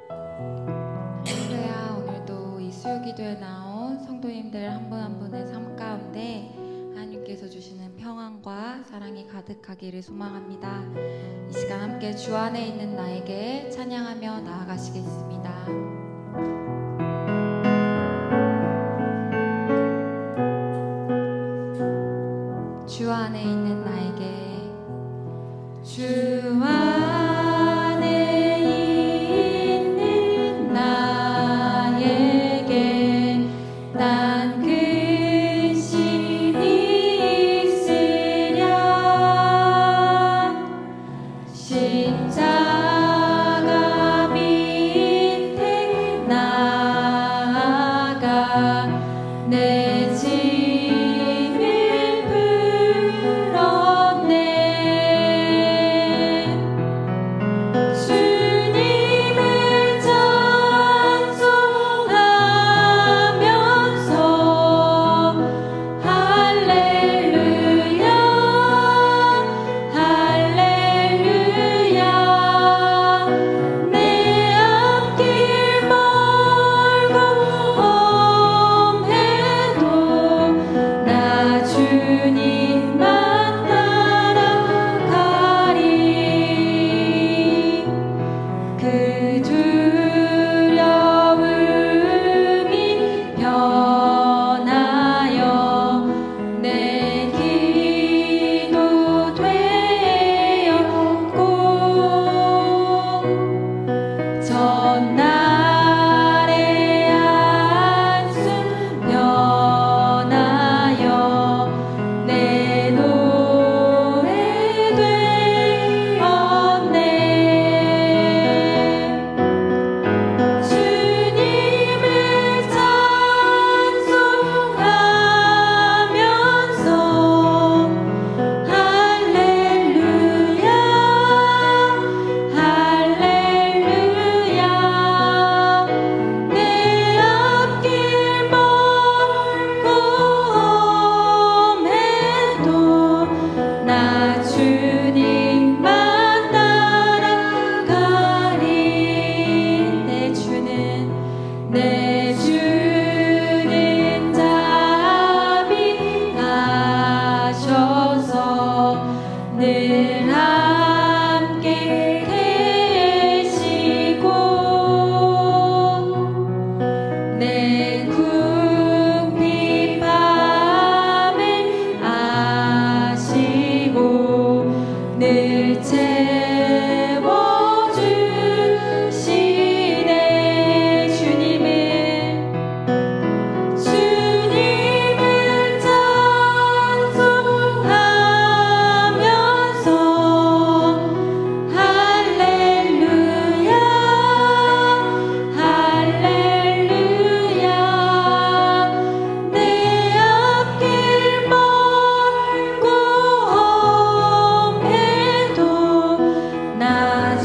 할렐루야. 오늘도 이 수요기도에 나온 성도님들 한 분 한 분의 삶 가운데 하나님께서 주시는 평안과 사랑이 가득하기를 소망합니다. 이 시간 함께 주 안에 있는 나에게 찬양하며 나아가시겠습니다. 주 안에 있는 나에게 주 안에 있는 나에게 난 근심이 있으랴 십자가 밑에 나아가 내 짐을 풀었네. 주님을 찬송하면서 할렐루야 할렐루야 내 앞길 멀고 험해도 나 주님만 따라가리. 그 두려움이 변하여 내 기도 되었고 전날의 안수 변하여 내 노래 되었네. 주님을 찬송하면서 할렐루야 할렐루야 내 앞길 멀고 험해도 나 주님만 따라가리. 내 주는 자비하셔서 늘 함께 계시고 내 궁핍함을 아시고 늘 채워주시네. 주님을 찬송하면서 할렐루야 할렐루야 내 앞길 멀고 험해도 나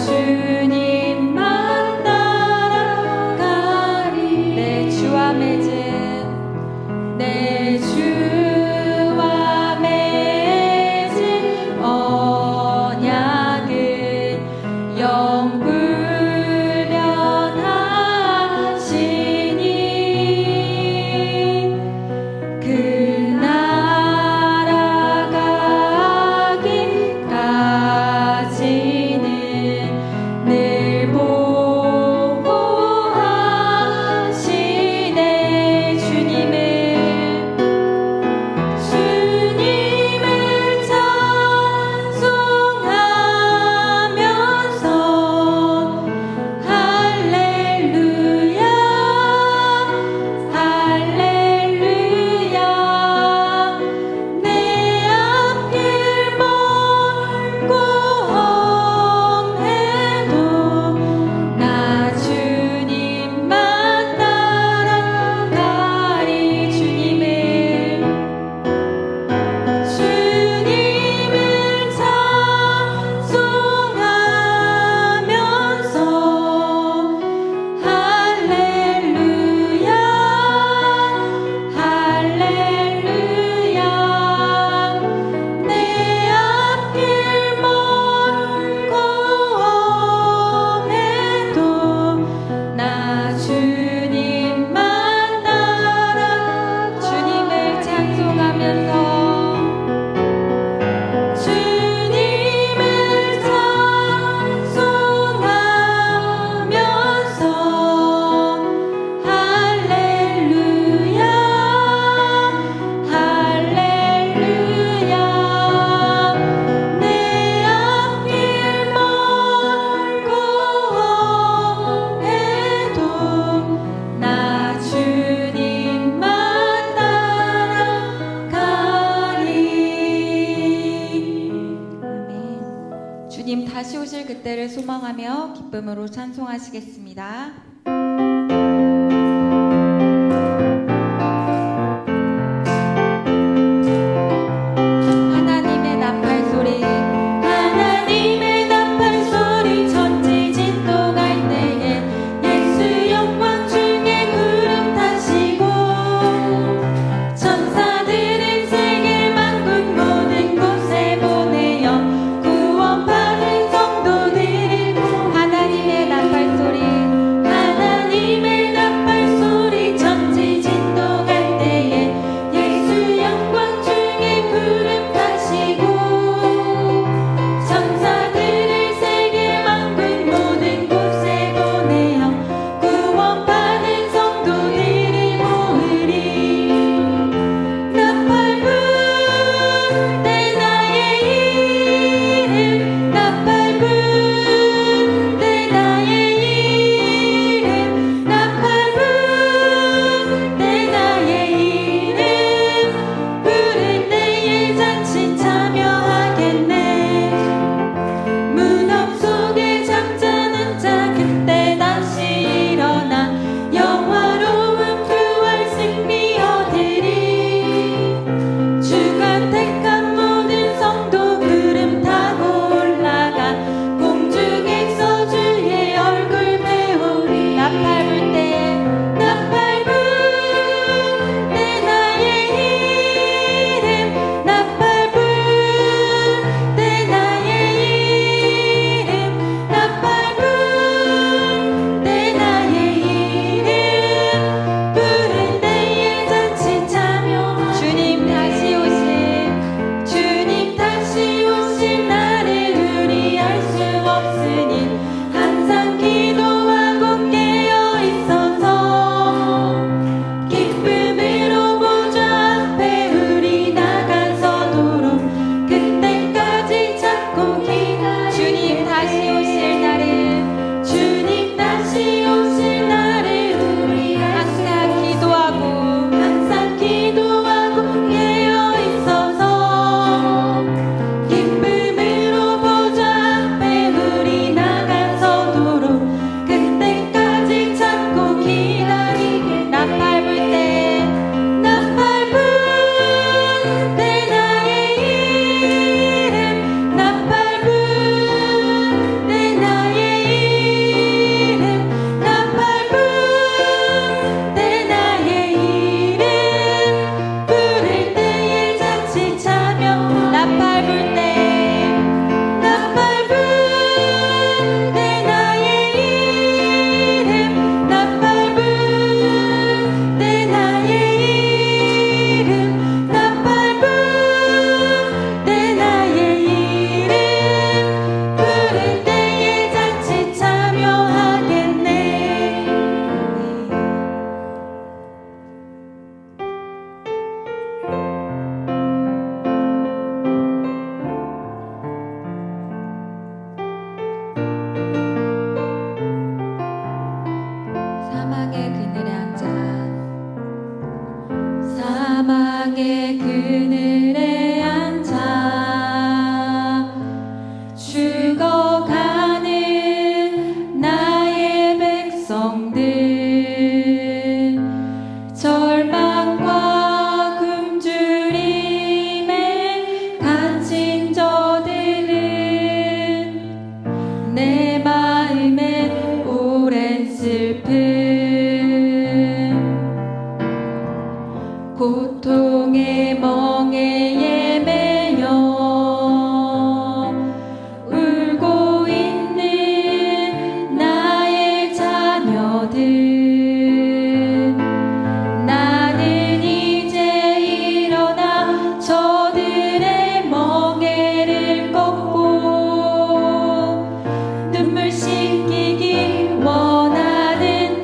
주님 다시 오실 그때를 소망하며 기쁨으로 찬송하시겠습니다. 하나님의 나팔 소리 하나님의 나팔 소리 천지 진동할 때에 예수 영광 중에 구름 타시고 천사들을 세계 만국 모든 곳에 보내어 구원받은 성도들을 하나님의 나팔 소리 하나님의 나팔 소리 천지 진동할 때에 예수 영광 중에 구름 타시고 천사들을 세계 만국 모든 곳에 보내어 구원받은 성도들을 모으리 나팔 불 때 나의 이름 나팔 불 때 나의 이름 나팔 불 때 나의 이름 부를 때에 잔치 참여하겠네 문업 속에 잠자는 자 그때 다시 일어나 영화로운 부활 승리 얻으리 주가 택한 모든 성도 구름 타고 올라가 공중에서 주의 얼굴 배우리 나팔 불 때 나팔 불 때 나의 이름 나팔 불 때 나의 이름 나팔 불 때 나의 이름 부를 때에 잔치 참여 주님 다시 오실 날을 우리 알 수 없으니 항상 기도하고 깨어 있어서 기쁨으로 보좌 앞에 우리 나가서도록 그때까지 찾고 기다려 주님 다시 오실 날을 우리 항상 기도하고 깨어 있어서 기쁨으로 보좌 앞에 우리 나가서도록 그때까지 찾고 기다리게 나팔 불 때 나의 이름 나팔 불 때 나의 이름 나팔 불 때 나의 이름 부를 때에 잔치 참여 나팔 불 때 나팔 불 때 나의 이름 나팔 불 때 나의 이름 나팔 불 때 나의 이름 부를 때에 잔치 참여하겠네 사막의 그늘에 앉아 죽어가는 나의 백성들 절망과 굶주림에 갇힌 저들은 내 마음에 오랜 슬픔 고통의 멍에에 매여 울고 있는 나의 자녀들 나는 이제 일어나 저들의 멍에를 꺾고 눈물 씻기기 원하는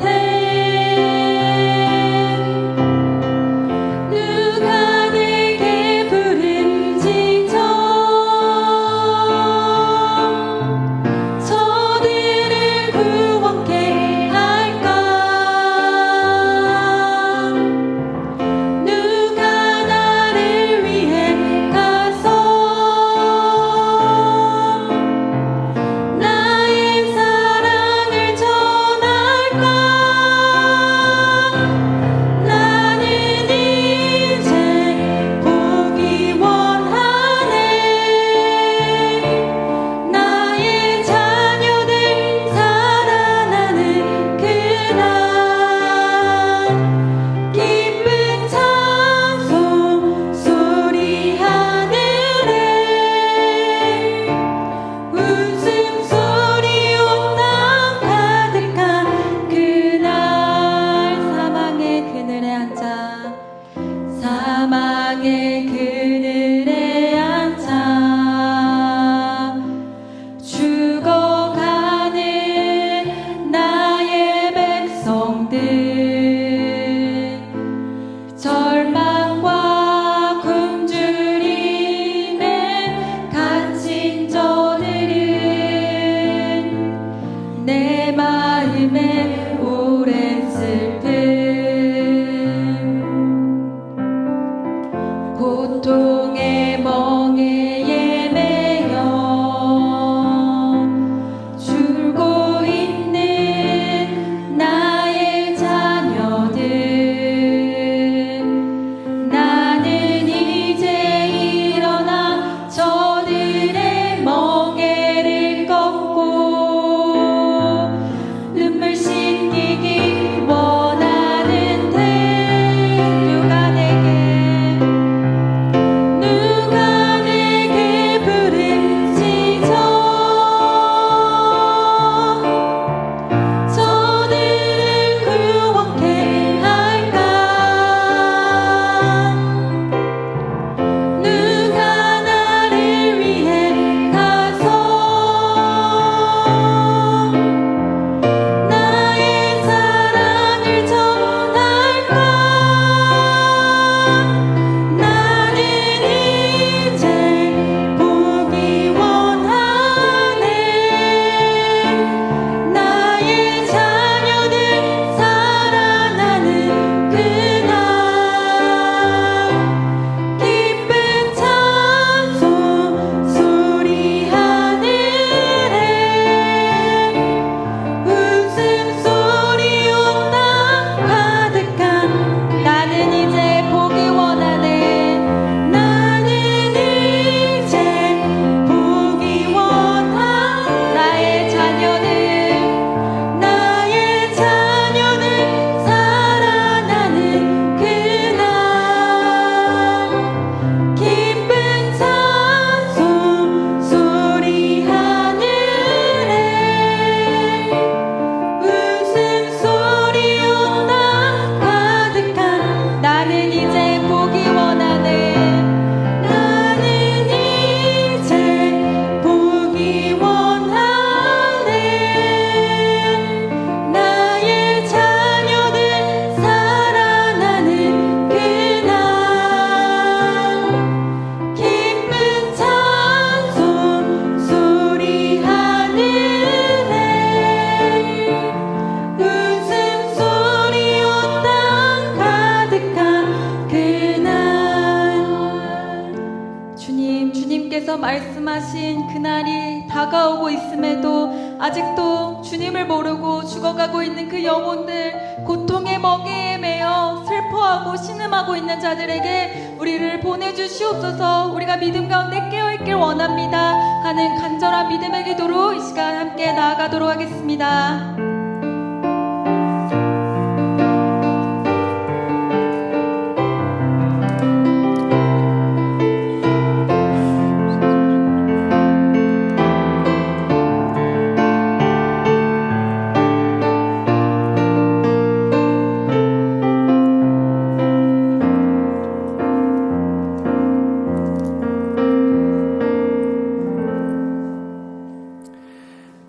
다가오고 있음에도 아직도 주님을 모르고 죽어가고 있는 그 영혼들, 고통의 멍에에 매여 슬퍼하고 신음하고 있는 자들에게 우리를 보내주시옵소서. 우리가 믿음 가운데 깨어있길 원합니다 하는 간절한 믿음의 기도로 이 시간 함께 나아가도록 하겠습니다.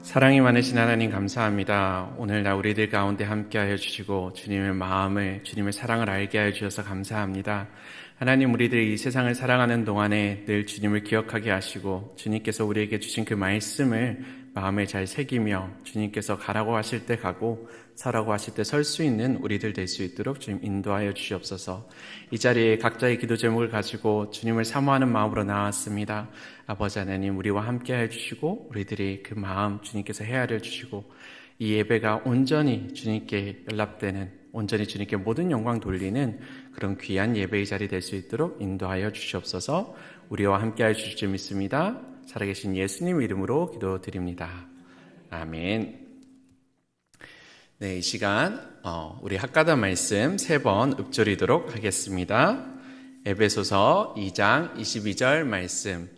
사랑이 많으신 하나님 감사합니다. 오늘날 우리들 가운데 함께하여 주시고 주님의 마음을, 주님의 사랑을 알게 하여 주셔서 감사합니다. 하나님, 우리들이 이 세상을 살아가는 동안에 늘 주님을 기억하게 하시고 주님께서 우리에게 주신 그 말씀을 마음에 잘 새기며 주님께서 가라고 하실 때 가고 서라고 하실 때 설 수 있는 우리들 될 수 있도록 주님 인도하여 주시옵소서. 이 자리에 각자의 기도 제목을 가지고 주님을 사모하는 마음으로 나왔습니다. 아버지 하나님, 우리와 함께 해주시고 우리들이 그 마음 주님께서 헤아려 주시고 이 예배가 온전히 주님께 연락되는, 온전히 주님께 모든 영광 돌리는 그런 귀한 예배의 자리 될 수 있도록 인도하여 주시옵소서. 우리와 함께 해 주실 줄 믿습니다. 살아계신 예수님 이름으로 기도드립니다. 아멘. 네, 이 시간 우리 학가단 말씀 3번 읊조리도록 하겠습니다. 에베소서 2장 22절 말씀.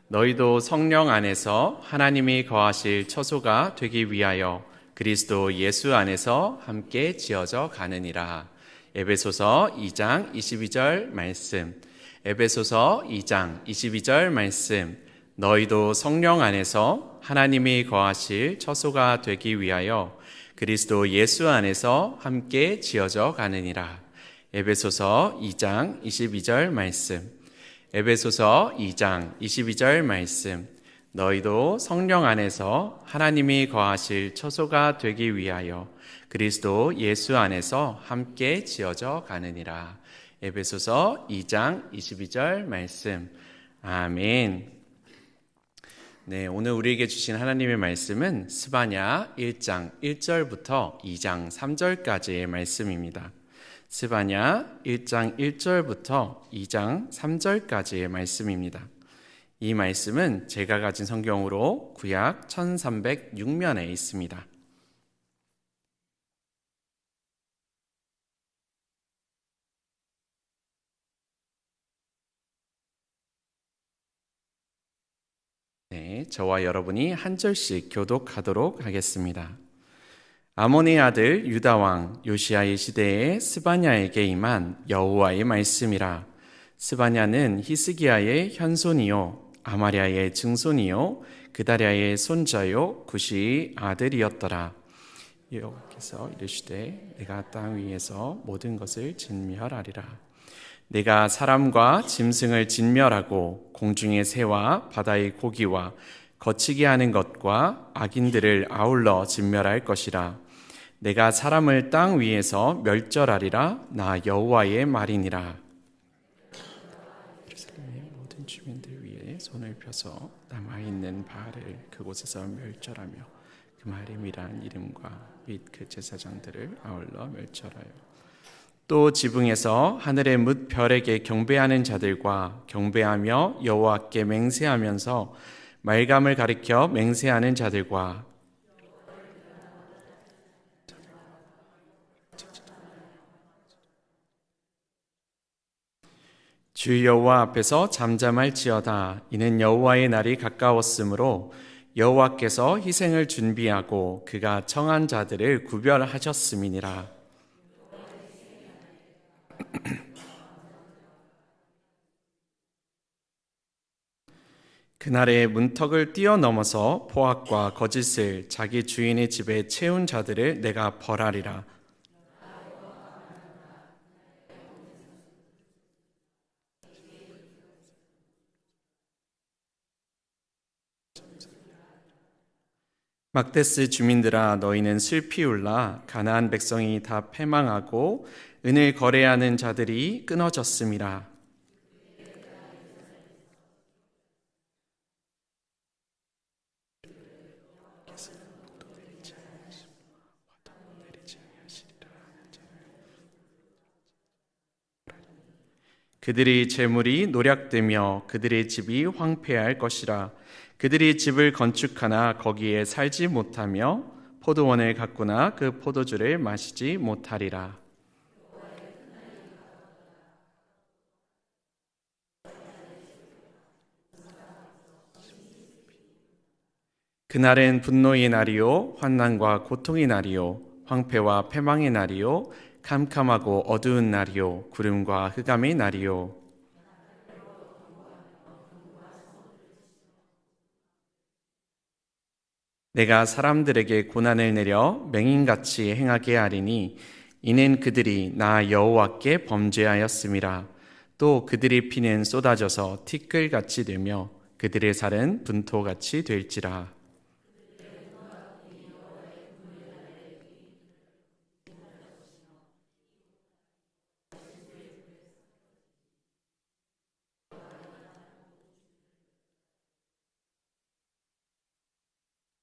너희도 성령 안에서 하나님이 거하실 처소가 되기 위하여 그리스도 예수 안에서 함께 지어져 가느니라. 에베소서 2장 22절 말씀. 에베소서 2장 22절 말씀. 너희도 성령 안에서 하나님이 거하실 처소가 되기 위하여 그리스도 예수 안에서 함께 지어져 가느니라. 에베소서 2장 22절 말씀. 에베소서 2장 22절 말씀. 너희도 성령 안에서 하나님이 거하실 처소가 되기 위하여 그리스도 예수 안에서 함께 지어져 가느니라. 에베소서 2장 22절 말씀. 아멘. 네, 오늘 우리에게 주신 하나님의 말씀은 스바냐 1장 1절부터 2장 3절까지의 말씀입니다. 스바냐 1장 1절부터 2장 3절까지의 말씀입니다. 이 말씀은 제가 가진 성경으로 구약 1306면에 있습니다. 네, 저와 여러분이 한 절씩 교독하도록 하겠습니다. 아몬의 아들 유다 왕 요시야의 시대에 스바냐에게 임한 여호와의 말씀이라. 스바냐는 히스기야의 현손이요 아마랴의 증손이요 그다랴의 손자요 구시의 아들이었더라. 여호와께서 이르시되 내가 땅 위에서 모든 것을 진멸하리라. 내가 사람과 짐승을 진멸하고 공중의 새와 바다의 고기와 거치게 하는 것과 악인들을 아울러 진멸할 것이라. 내가 사람을 땅 위에서 멸절하리라. 나 여호와의 말이니라. 예루살렘의 모든 주민들 위에 손을 펴서 남아있는 바알을 그곳에서 멸절하며 그 마림이란 이름과 및 그 제사장들을 아울러 멸절하여 또 지붕에서 하늘의 뭇 별에게 경배하는 자들과 경배하며 여호와께 맹세하면서 말감을 가리켜 맹세하는 자들과 주 여호와 앞에서 잠잠할지어다. 이는 여호와의 날이 가까웠으므로 여호와께서 희생을 준비하고 그가 청한 자들을 구별하셨음이니라. 그날에 문턱을 뛰어넘어서 포악과 거짓을 자기 주인의 집에 채운 자들을 내가 벌하리라. 막데스 주민들아, 너희는 슬피 울라. 가나안 백성이 다 패망하고 은을 거래하는 자들이 끊어졌음이라. 그들의 재물이 노략되며 그들의 집이 황폐할 것이라. 그들이 집을 건축하나 거기에 살지 못하며 포도원을 가꾸나 그 포도주를 마시지 못하리라. 그날은 분노의 날이요 환난과 고통의 날이요 황폐와 패망의 날이요 캄캄하고 어두운 날이요 구름과 흑암의 날이요. 내가 사람들에게 고난을 내려 맹인같이 행하게 하리니 이는 그들이 나 여호와께 범죄하였음이라. 또 그들의 피는 쏟아져서 티끌같이 되며 그들의 살은 분토같이 될지라.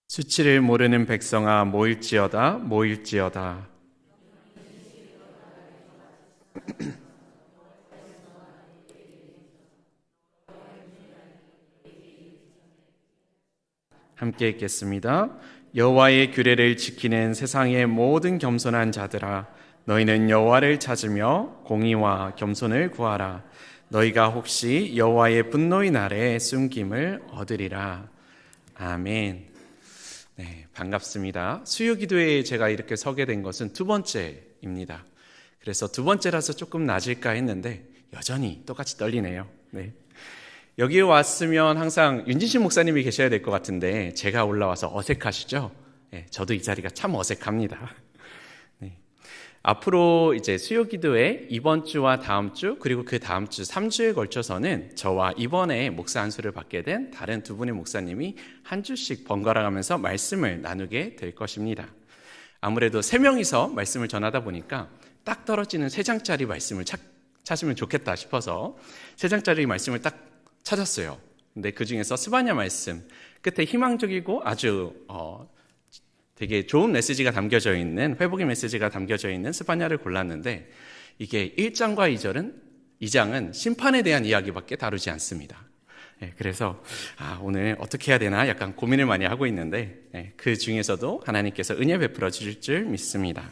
수치를 모르는 백성아 모일지어다 모일지어다. 함께 읽겠습니다. 여호와의 규례를 지키는 세상의 모든 겸손한 자들아, 너희는 여호와를 찾으며 공의와 겸손을 구하라. 너희가 혹시 여호와의 분노의 날에 숨김을 얻으리라. 아멘. 네, 반갑습니다. 수요기도에 제가 이렇게 서게 된 것은 두 번째입니다. 그래서 두 번째라서 조금 낮을까 했는데 여전히 똑같이 떨리네요. 네. 여기에 왔으면 항상 윤진신 목사님이 계셔야 될 것 같은데 제가 올라와서 어색하시죠? 네, 저도 이 자리가 참 어색합니다. 네. 앞으로 이제 수요기도에 이번 주와 다음 주 그리고 그 다음 주 3주에 걸쳐서는 저와 이번에 목사 안수를 받게 된 다른 두 분의 목사님이 한 주씩 번갈아 가면서 말씀을 나누게 될 것입니다. 아무래도 세 명이서 말씀을 전하다 보니까 딱 떨어지는 세 장짜리 말씀을 찾으면 좋겠다 싶어서 세 장짜리 말씀을 딱 찾았어요. 근데 그 중에서 스바냐 말씀, 끝에 희망적이고 아주 되게 좋은 메시지가 담겨져 있는, 회복의 메시지가 담겨져 있는 스바냐를 골랐는데 이게 1장과 2장은 심판에 대한 이야기밖에 다루지 않습니다. 그래서 오늘 어떻게 해야 되나 약간 고민을 많이 하고 있는데 그 중에서도 하나님께서 은혜 베풀어 주실 줄 믿습니다.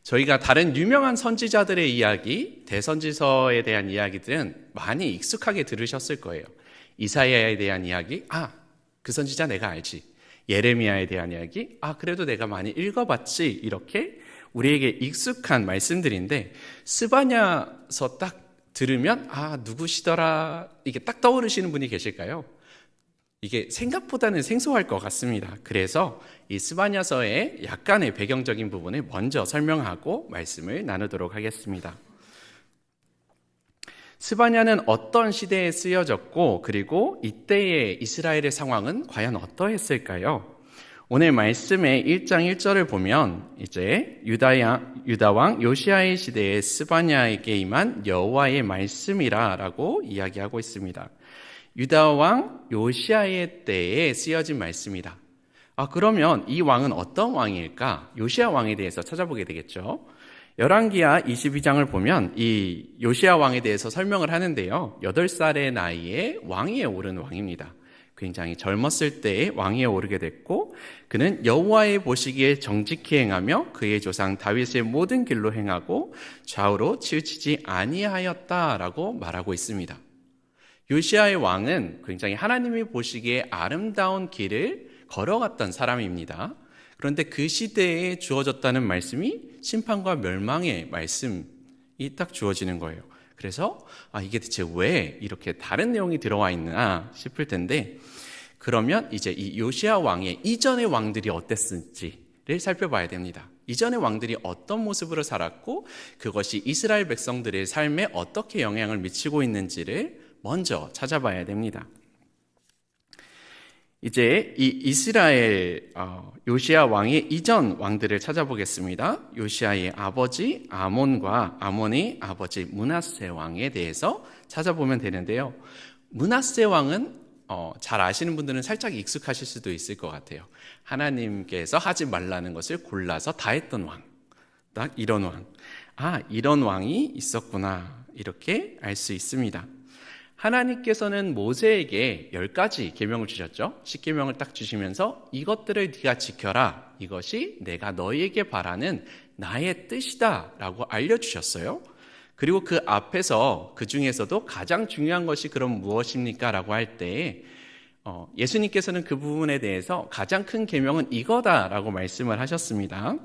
저희가 다른 유명한 선지자들의 이야기, 대선지서에 대한 이야기들은 많이 익숙하게 들으셨을 거예요. 이사야에 대한 이야기, 그 선지자 내가 알지. 예레미야에 대한 이야기, 그래도 내가 많이 읽어봤지. 이렇게 우리에게 익숙한 말씀들인데 스바냐서 딱 들으면 누구시더라 이게 딱 떠오르시는 분이 계실까요? 이게 생각보다는 생소할 것 같습니다. 그래서 이 스바냐서의 약간의 배경적인 부분을 먼저 설명하고 말씀을 나누도록 하겠습니다. 스바냐는 어떤 시대에 쓰여졌고 그리고 이때의 이스라엘의 상황은 과연 어떠했을까요? 오늘 말씀의 1장 1절을 보면 이제 유다왕 요시아의 시대에 스바냐에게 임한 여호와의 말씀이라라고 이야기하고 있습니다. 유다왕 요시아의 때에 쓰여진 말씀이다. 그러면 이 왕은 어떤 왕일까? 요시아 왕에 대해서 찾아보게 되겠죠. 열왕기하 22장을 보면 이 요시아 왕에 대해서 설명을 하는데요. 8살의 나이에 왕위에 오른 왕입니다. 굉장히 젊었을 때에 왕위에 오르게 됐고 그는 여호와의 보시기에 정직히 행하며 그의 조상 다윗의 모든 길로 행하고 좌우로 치우치지 아니하였다라고 말하고 있습니다. 요시아의 왕은 굉장히 하나님이 보시기에 아름다운 길을 걸어갔던 사람입니다. 그런데 그 시대에 주어졌다는 말씀이 심판과 멸망의 말씀이 딱 주어지는 거예요. 그래서 이게 대체 왜 이렇게 다른 내용이 들어와 있나 싶을 텐데 그러면 이제 이 요시아 왕의 이전의 왕들이 어땠는지를 살펴봐야 됩니다. 이전의 왕들이 어떤 모습으로 살았고 그것이 이스라엘 백성들의 삶에 어떻게 영향을 미치고 있는지를 먼저 찾아봐야 됩니다. 이제 이 이스라엘 요시아 왕의 이전 왕들을 찾아보겠습니다. 요시아의 아버지 아몬과 아몬의 아버지 므낫세 왕에 대해서 찾아보면 되는데요. 므낫세 왕은 잘 아시는 분들은 살짝 익숙하실 수도 있을 것 같아요. 하나님께서 하지 말라는 것을 골라서 다 했던 왕. 딱 이런 왕. 이런 왕이 있었구나. 이렇게 알 수 있습니다. 하나님께서는 모세에게 10가지 계명을 주셨죠. 10계명을 딱 주시면서 이것들을 네가 지켜라. 이것이 내가 너희에게 바라는 나의 뜻이다 라고 알려주셨어요. 그리고 그 앞에서 그 중에서도 가장 중요한 것이 그럼 무엇입니까? 라고 할 때 예수님께서는 그 부분에 대해서 가장 큰 계명은 이거다 라고 말씀을 하셨습니다.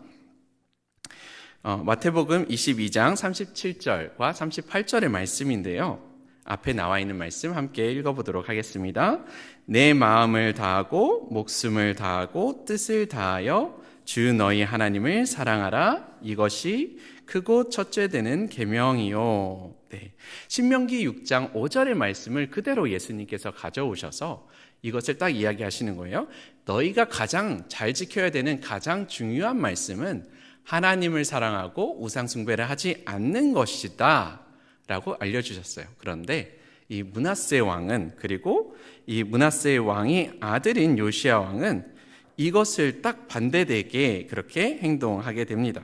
마태복음 22장 37절과 38절의 말씀인데요. 앞에 나와 있는 말씀 함께 읽어보도록 하겠습니다. 내 마음을 다하고 목숨을 다하고 뜻을 다하여 주 너희 하나님을 사랑하라. 이것이 크고 첫째 되는 계명이요. 네. 신명기 6장 5절의 말씀을 그대로 예수님께서 가져오셔서 이것을 딱 이야기하시는 거예요. 너희가 가장 잘 지켜야 되는 가장 중요한 말씀은 하나님을 사랑하고 우상 숭배를 하지 않는 것이다 라고 알려주셨어요. 그런데 이 므낫세 왕은, 그리고 이 므낫세 왕의 아들인 요시야 왕은 이것을 딱 반대되게 그렇게 행동하게 됩니다.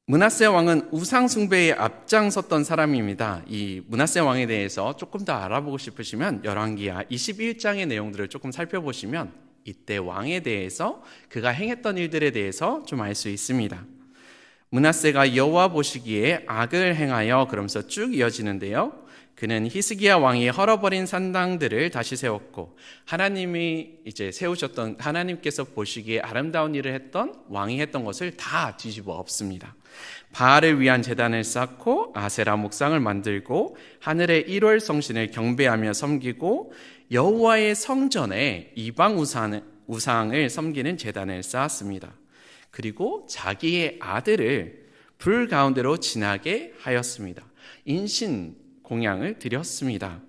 므낫세 왕은 우상 숭배에 앞장섰던 사람입니다. 이 므낫세 왕에 대해서 조금 더 알아보고 싶으시면 열왕기하 21장의 내용들을 조금 살펴보시면 이때 왕에 대해서 그가 행했던 일들에 대해서 좀 알 수 있습니다. 므낫세가 여호와 보시기에 악을 행하여, 그러면서 쭉 이어지는데요. 그는 히스기야 왕이 헐어버린 산당들을 다시 세웠고, 하나님이 이제 세우셨던, 하나님께서 보시기에 아름다운 일을 했던 왕이 했던 것을 다 뒤집어 엎습니다. 바알을 위한 제단을 쌓고 아세라 목상을 만들고 하늘의 1월 성신을 경배하며 섬기고 여호와의 성전에 이방 우상을 섬기는 제단을 쌓았습니다. 그리고 자기의 아들을 불 가운데로 지나게 하였습니다. 인신 공양을 드렸습니다.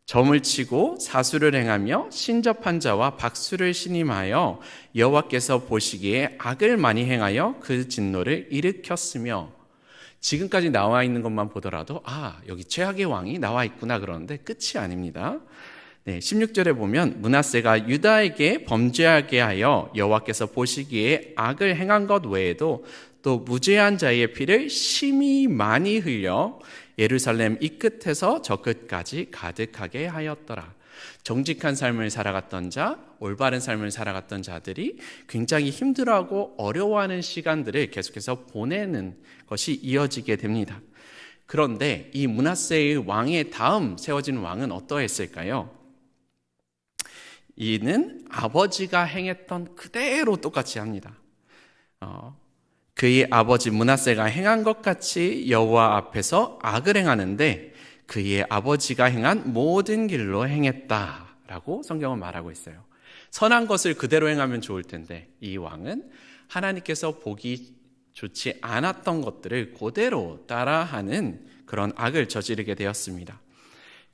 점을 치고 사수를 행하며 신접한 자와 박수를 신임하여 여호와께서 보시기에 악을 많이 행하여 그 진노를 일으켰으며, 지금까지 나와 있는 것만 보더라도 여기 최악의 왕이 나와 있구나 그러는데 끝이 아닙니다. 16절에 보면 므낫세가 유다에게 범죄하게 하여 여호와께서 보시기에 악을 행한 것 외에도 또 무죄한 자의 피를 심히 많이 흘려 예루살렘 이 끝에서 저 끝까지 가득하게 하였더라. 정직한 삶을 살아갔던 자, 올바른 삶을 살아갔던 자들이 굉장히 힘들어하고 어려워하는 시간들을 계속해서 보내는 것이 이어지게 됩니다. 그런데 이 므낫세의 왕의 다음 세워진 왕은 어떠했을까요? 이는 아버지가 행했던 그대로 똑같이 합니다. 그의 아버지 므낫세가 행한 것 같이 여호와 앞에서 악을 행하는데 그의 아버지가 행한 모든 길로 행했다라고 성경은 말하고 있어요. 선한 것을 그대로 행하면 좋을 텐데 이 왕은 하나님께서 보기 좋지 않았던 것들을 그대로 따라하는 그런 악을 저지르게 되었습니다.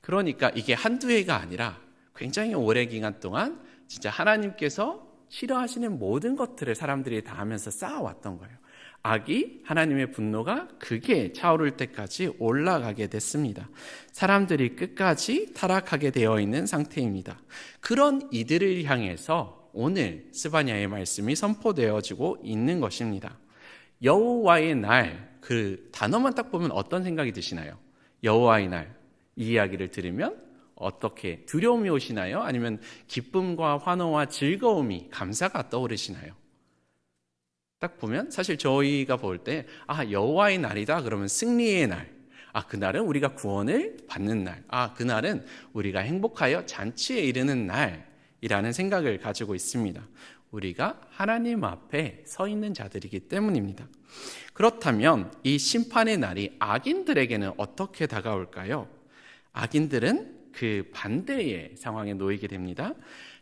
그러니까 이게 한두 해가 아니라 굉장히 오래 기간 동안 진짜 하나님께서 싫어하시는 모든 것들을 사람들이 다 하면서 쌓아왔던 거예요. 악이, 하나님의 분노가 극에 차오를 때까지 올라가게 됐습니다. 사람들이 끝까지 타락하게 되어 있는 상태입니다. 그런 이들을 향해서 오늘 스바냐의 말씀이 선포되어지고 있는 것입니다. 여호와의 날, 그 단어만 딱 보면 어떤 생각이 드시나요? 여호와의 날, 이 이야기를 들으면 어떻게 두려움이 오시나요? 아니면 기쁨과 환호와 즐거움이, 감사가 떠오르시나요? 딱 보면 사실 저희가 볼 때 여호와의 날이다 그러면 승리의 날, 그날은 우리가 구원을 받는 날, 그날은 우리가 행복하여 잔치에 이르는 날이라는 생각을 가지고 있습니다. 우리가 하나님 앞에 서 있는 자들이기 때문입니다. 그렇다면 이 심판의 날이 악인들에게는 어떻게 다가올까요? 악인들은 그 반대의 상황에 놓이게 됩니다.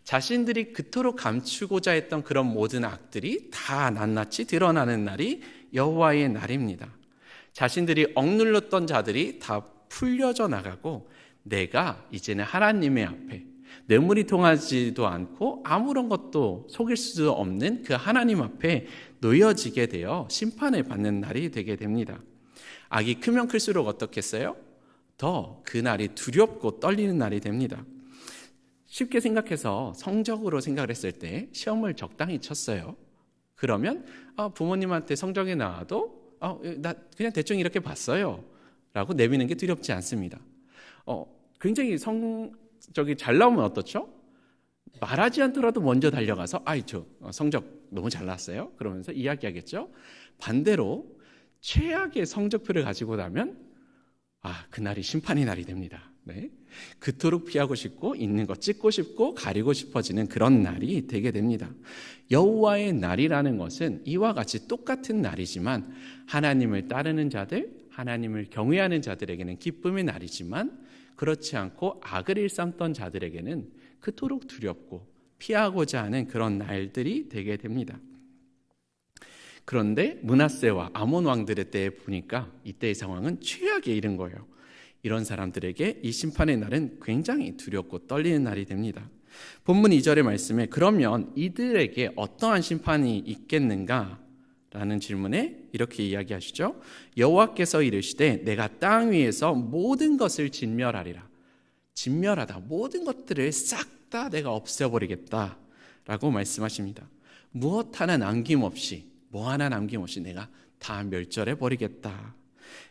자신들이 그토록 감추고자 했던 그런 모든 악들이 다 낱낱이 드러나는 날이 여호와의 날입니다. 자신들이 억눌렀던 자들이 다 풀려져 나가고 내가 이제는 하나님의 앞에 뇌물이 통하지도 않고 아무런 것도 속일 수 없는 그 하나님 앞에 놓여지게 되어 심판을 받는 날이 되게 됩니다. 악이 크면 클수록 어떻겠어요? 더 그 날이 두렵고 떨리는 날이 됩니다. 쉽게 생각해서 성적으로 생각을 했을 때 시험을 적당히 쳤어요. 그러면 부모님한테 성적이 나와도 나 그냥 대충 이렇게 봤어요 라고 내미는 게 두렵지 않습니다. 굉장히 성적이 잘 나오면 어떻죠? 말하지 않더라도 먼저 달려가서 저 성적 너무 잘 나왔어요 그러면서 이야기하겠죠. 반대로 최악의 성적표를 가지고 나면 그날이 심판의 날이 됩니다. 네. 그토록 피하고 싶고 있는 거 찍고 싶고 가리고 싶어지는 그런 날이 되게 됩니다. 여호와의 날이라는 것은 이와 같이 똑같은 날이지만 하나님을 따르는 자들, 하나님을 경외하는 자들에게는 기쁨의 날이지만 그렇지 않고 악을 일삼던 자들에게는 그토록 두렵고 피하고자 하는 그런 날들이 되게 됩니다. 그런데 므낫세와 아몬 왕들의 때에 보니까 이때의 상황은 최악에 이른 거예요. 이런 사람들에게 이 심판의 날은 굉장히 두렵고 떨리는 날이 됩니다. 본문 2절의 말씀에 그러면 이들에게 어떠한 심판이 있겠는가? 라는 질문에 이렇게 이야기하시죠. 여호와께서 이르시되 내가 땅 위에서 모든 것을 진멸하리라. 진멸하다. 모든 것들을 싹 다 내가 없애버리겠다 라고 말씀하십니다. 무엇 하나 남김없이 뭐 하나 남김없이 내가 다 멸절해버리겠다.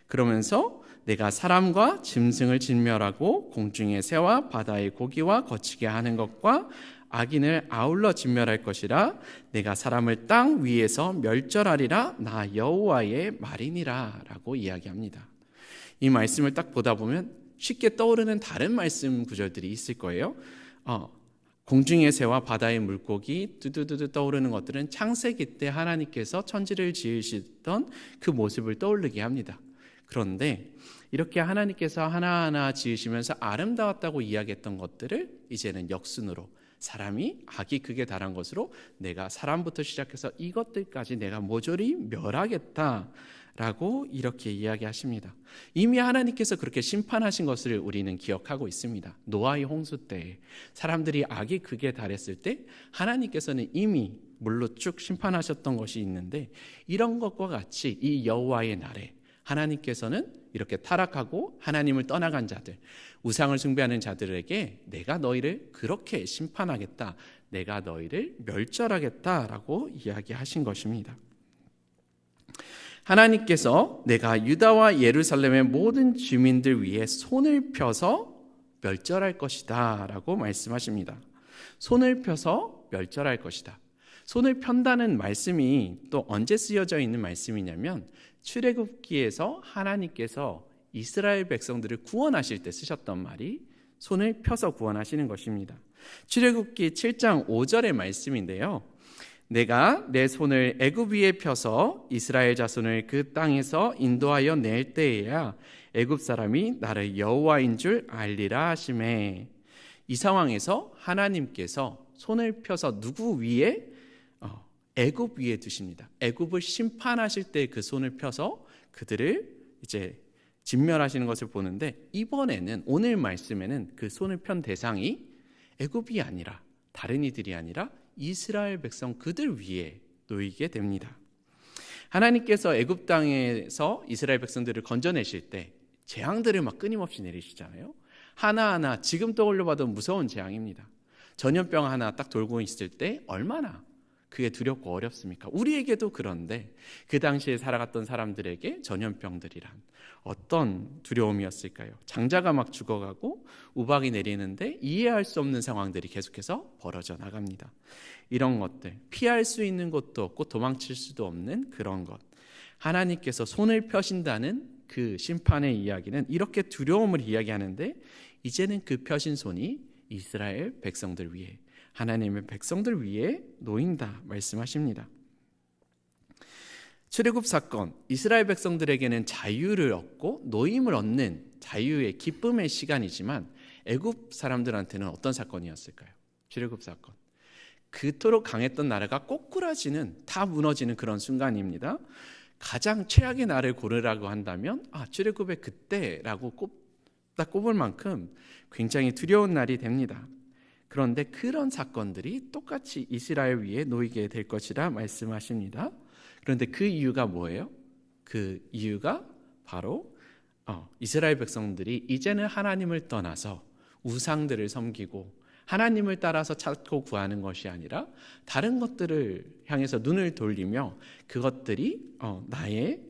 그러면서 내가 사람과 짐승을 진멸하고 공중의 새와 바다의 고기와 거치게 하는 것과 악인을 아울러 진멸할 것이라. 내가 사람을 땅 위에서 멸절하리라. 나 여호와의 말이니라 라고 이야기합니다. 이 말씀을 딱 보다 보면 쉽게 떠오르는 다른 말씀 구절들이 있을 거예요. 공중의 새와 바다의 물고기 두두두두 떠오르는 것들은 창세기 때 하나님께서 천지를 지으시던 그 모습을 떠올리게 합니다. 그런데 이렇게 하나님께서 하나하나 지으시면서 아름다웠다고 이야기했던 것들을 이제는 역순으로 사람이 악이 극에 달한 것으로 내가 사람부터 시작해서 이것들까지 내가 모조리 멸하겠다라고 이렇게 이야기하십니다. 이미 하나님께서 그렇게 심판하신 것을 우리는 기억하고 있습니다. 노아의 홍수 때 사람들이 악이 극에 달했을 때 하나님께서는 이미 물로 쭉 심판하셨던 것이 있는데 이런 것과 같이 이 여호와의 날에 하나님께서는 이렇게 타락하고 하나님을 떠나간 자들, 우상을 숭배하는 자들에게 내가 너희를 그렇게 심판하겠다, 내가 너희를 멸절하겠다라고 이야기하신 것입니다. 하나님께서 내가 유다와 예루살렘의 모든 주민들 위해 손을 펴서 멸절할 것이다 라고 말씀하십니다. 손을 펴서 멸절할 것이다. 손을 편다는 말씀이 또 언제 쓰여져 있는 말씀이냐면 출애굽기에서 하나님께서 이스라엘 백성들을 구원하실 때 쓰셨던 말이 손을 펴서 구원하시는 것입니다. 출애굽기 7장 5절의 말씀인데요. 내가 내 손을 애굽 위에 펴서 이스라엘 자손을 그 땅에서 인도하여 낼 때에야 애굽 사람이 나를 여호와인 줄 알리라 하시매. 이 상황에서 하나님께서 손을 펴서 누구 위에? 애굽 위에 두십니다. 애굽을 심판하실 때 그 손을 펴서 그들을 이제 진멸하시는 것을 보는데 이번에는 오늘 말씀에는 그 손을 편 대상이 애굽이 아니라 다른 이들이 아니라 이스라엘 백성 그들 위에 놓이게 됩니다. 하나님께서 애굽 땅에서 이스라엘 백성들을 건져내실 때 재앙들을 막 끊임없이 내리시잖아요. 하나하나 지금 떠올려봐도 무서운 재앙입니다. 전염병 하나 딱 돌고 있을 때 얼마나 그게 두렵고 어렵습니까? 우리에게도 그런데 그 당시에 살아갔던 사람들에게 전염병들이란 어떤 두려움이었을까요? 장자가 막 죽어가고 우박이 내리는데 이해할 수 없는 상황들이 계속해서 벌어져 나갑니다. 이런 것들, 피할 수 있는 것도 없고 도망칠 수도 없는 그런 것. 하나님께서 손을 펴신다는 그 심판의 이야기는 이렇게 두려움을 이야기하는데 이제는 그 펴신 손이 이스라엘 백성들 위에, 하나님의 백성들 위에 놓인다 말씀하십니다. 출애굽 사건, 이스라엘 백성들에게는 자유를 얻고 노임을 얻는 자유의 기쁨의 시간이지만 애굽 사람들한테는 어떤 사건이었을까요? 출애굽 사건. 그토록 강했던 나라가 꼬꾸라지는, 다 무너지는 그런 순간입니다. 가장 최악의 날을 고르라고 한다면 출애굽의 그때라고 꼽을 만큼 굉장히 두려운 날이 됩니다. 그런데 그런 사건들이 똑같이 이스라엘 위에 놓이게 될 것이라 말씀하십니다. 그런데 그 이유가 뭐예요? 그 이유가 바로 이스라엘 백성들이 이제는 하나님을 떠나서 우상들을 섬기고 하나님을 따라서 찾고 구하는 것이 아니라 다른 것들을 향해서 눈을 돌리며 그것들이 나의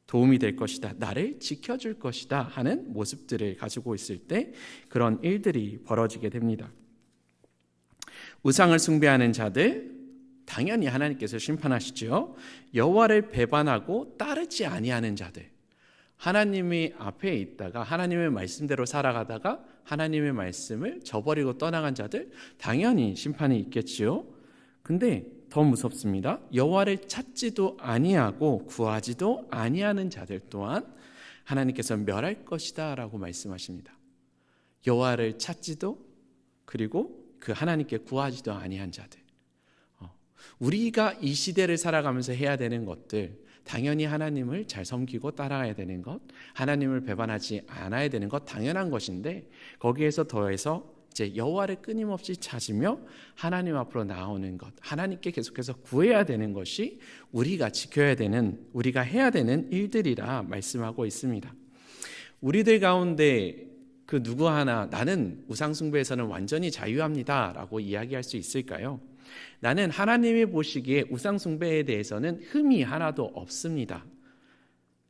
도움이 될 것이다, 나를 지켜줄 것이다 하는 모습들을 가지고 있을 때 그런 일들이 벌어지게 됩니다. 우상을 숭배하는 자들 당연히 하나님께서 심판하시죠. 여호와를 배반하고 따르지 아니하는 자들, 하나님이 앞에 있다가 하나님의 말씀대로 살아가다가 하나님의 말씀을 저버리고 떠나간 자들 당연히 심판이 있겠지요. 근데 더 무섭습니다. 여호와를 찾지도 아니하고 구하지도 아니하는 자들 또한 하나님께서 멸할 것이다 라고 말씀하십니다. 여호와를 찾지도 그리고 그 하나님께 구하지도 아니한 자들, 우리가 이 시대를 살아가면서 해야 되는 것들, 당연히 하나님을 잘 섬기고 따라가야 되는 것, 하나님을 배반하지 않아야 되는 것 당연한 것인데 거기에서 더해서 이제 여호와를 끊임없이 찾으며 하나님 앞으로 나오는 것, 하나님께 계속해서 구해야 되는 것이 우리가 지켜야 되는, 우리가 해야 되는 일들이라 말씀하고 있습니다. 우리들 가운데 그 누구 하나 나는 우상 숭배에서는 완전히 자유합니다 라고 이야기할 수 있을까요? 나는 하나님이 보시기에 우상 숭배에 대해서는 흠이 하나도 없습니다.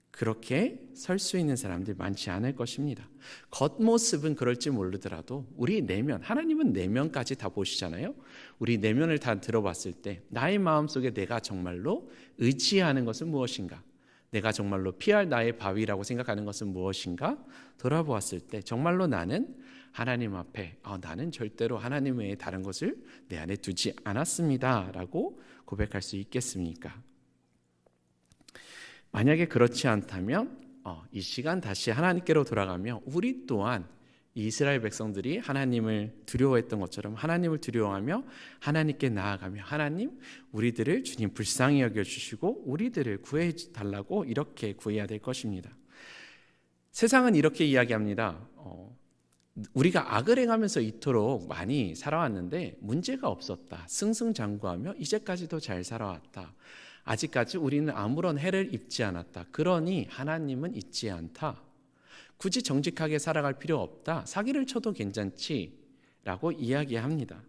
그렇게 설 수 있는 사람들 많지 않을 것입니다. 겉모습은 그럴지 모르더라도 우리 내면, 하나님은 내면까지 다 보시잖아요. 우리 내면을 다 들어봤을 때 나의 마음속에 내가 정말로 의지하는 것은 무엇인가, 내가 정말로 피할 나의 바위라고 생각하는 것은 무엇인가 돌아보았을 때 정말로 나는 하나님 앞에 나는 절대로 하나님 외에 다른 것을 내 안에 두지 않았습니다 라고 고백할 수 있겠습니까? 만약에 그렇지 않다면 이 시간 다시 하나님께로 돌아가며 우리 또한 이스라엘 백성들이 하나님을 두려워했던 것처럼 하나님을 두려워하며 하나님께 나아가며 하나님 우리들을 주님 불쌍히 여겨주시고 우리들을 구해달라고 이렇게 구해야 될 것입니다. 세상은 이렇게 이야기합니다. 우리가 악을 행하면서 이토록 많이 살아왔는데 문제가 없었다, 승승장구하며 이제까지도 잘 살아왔다, 아직까지 우리는 아무런 해를 입지 않았다, 그러니 하나님은 있지 않다, 굳이 정직하게 살아갈 필요 없다, 사기를 쳐도 괜찮지 라고 이야기합니다.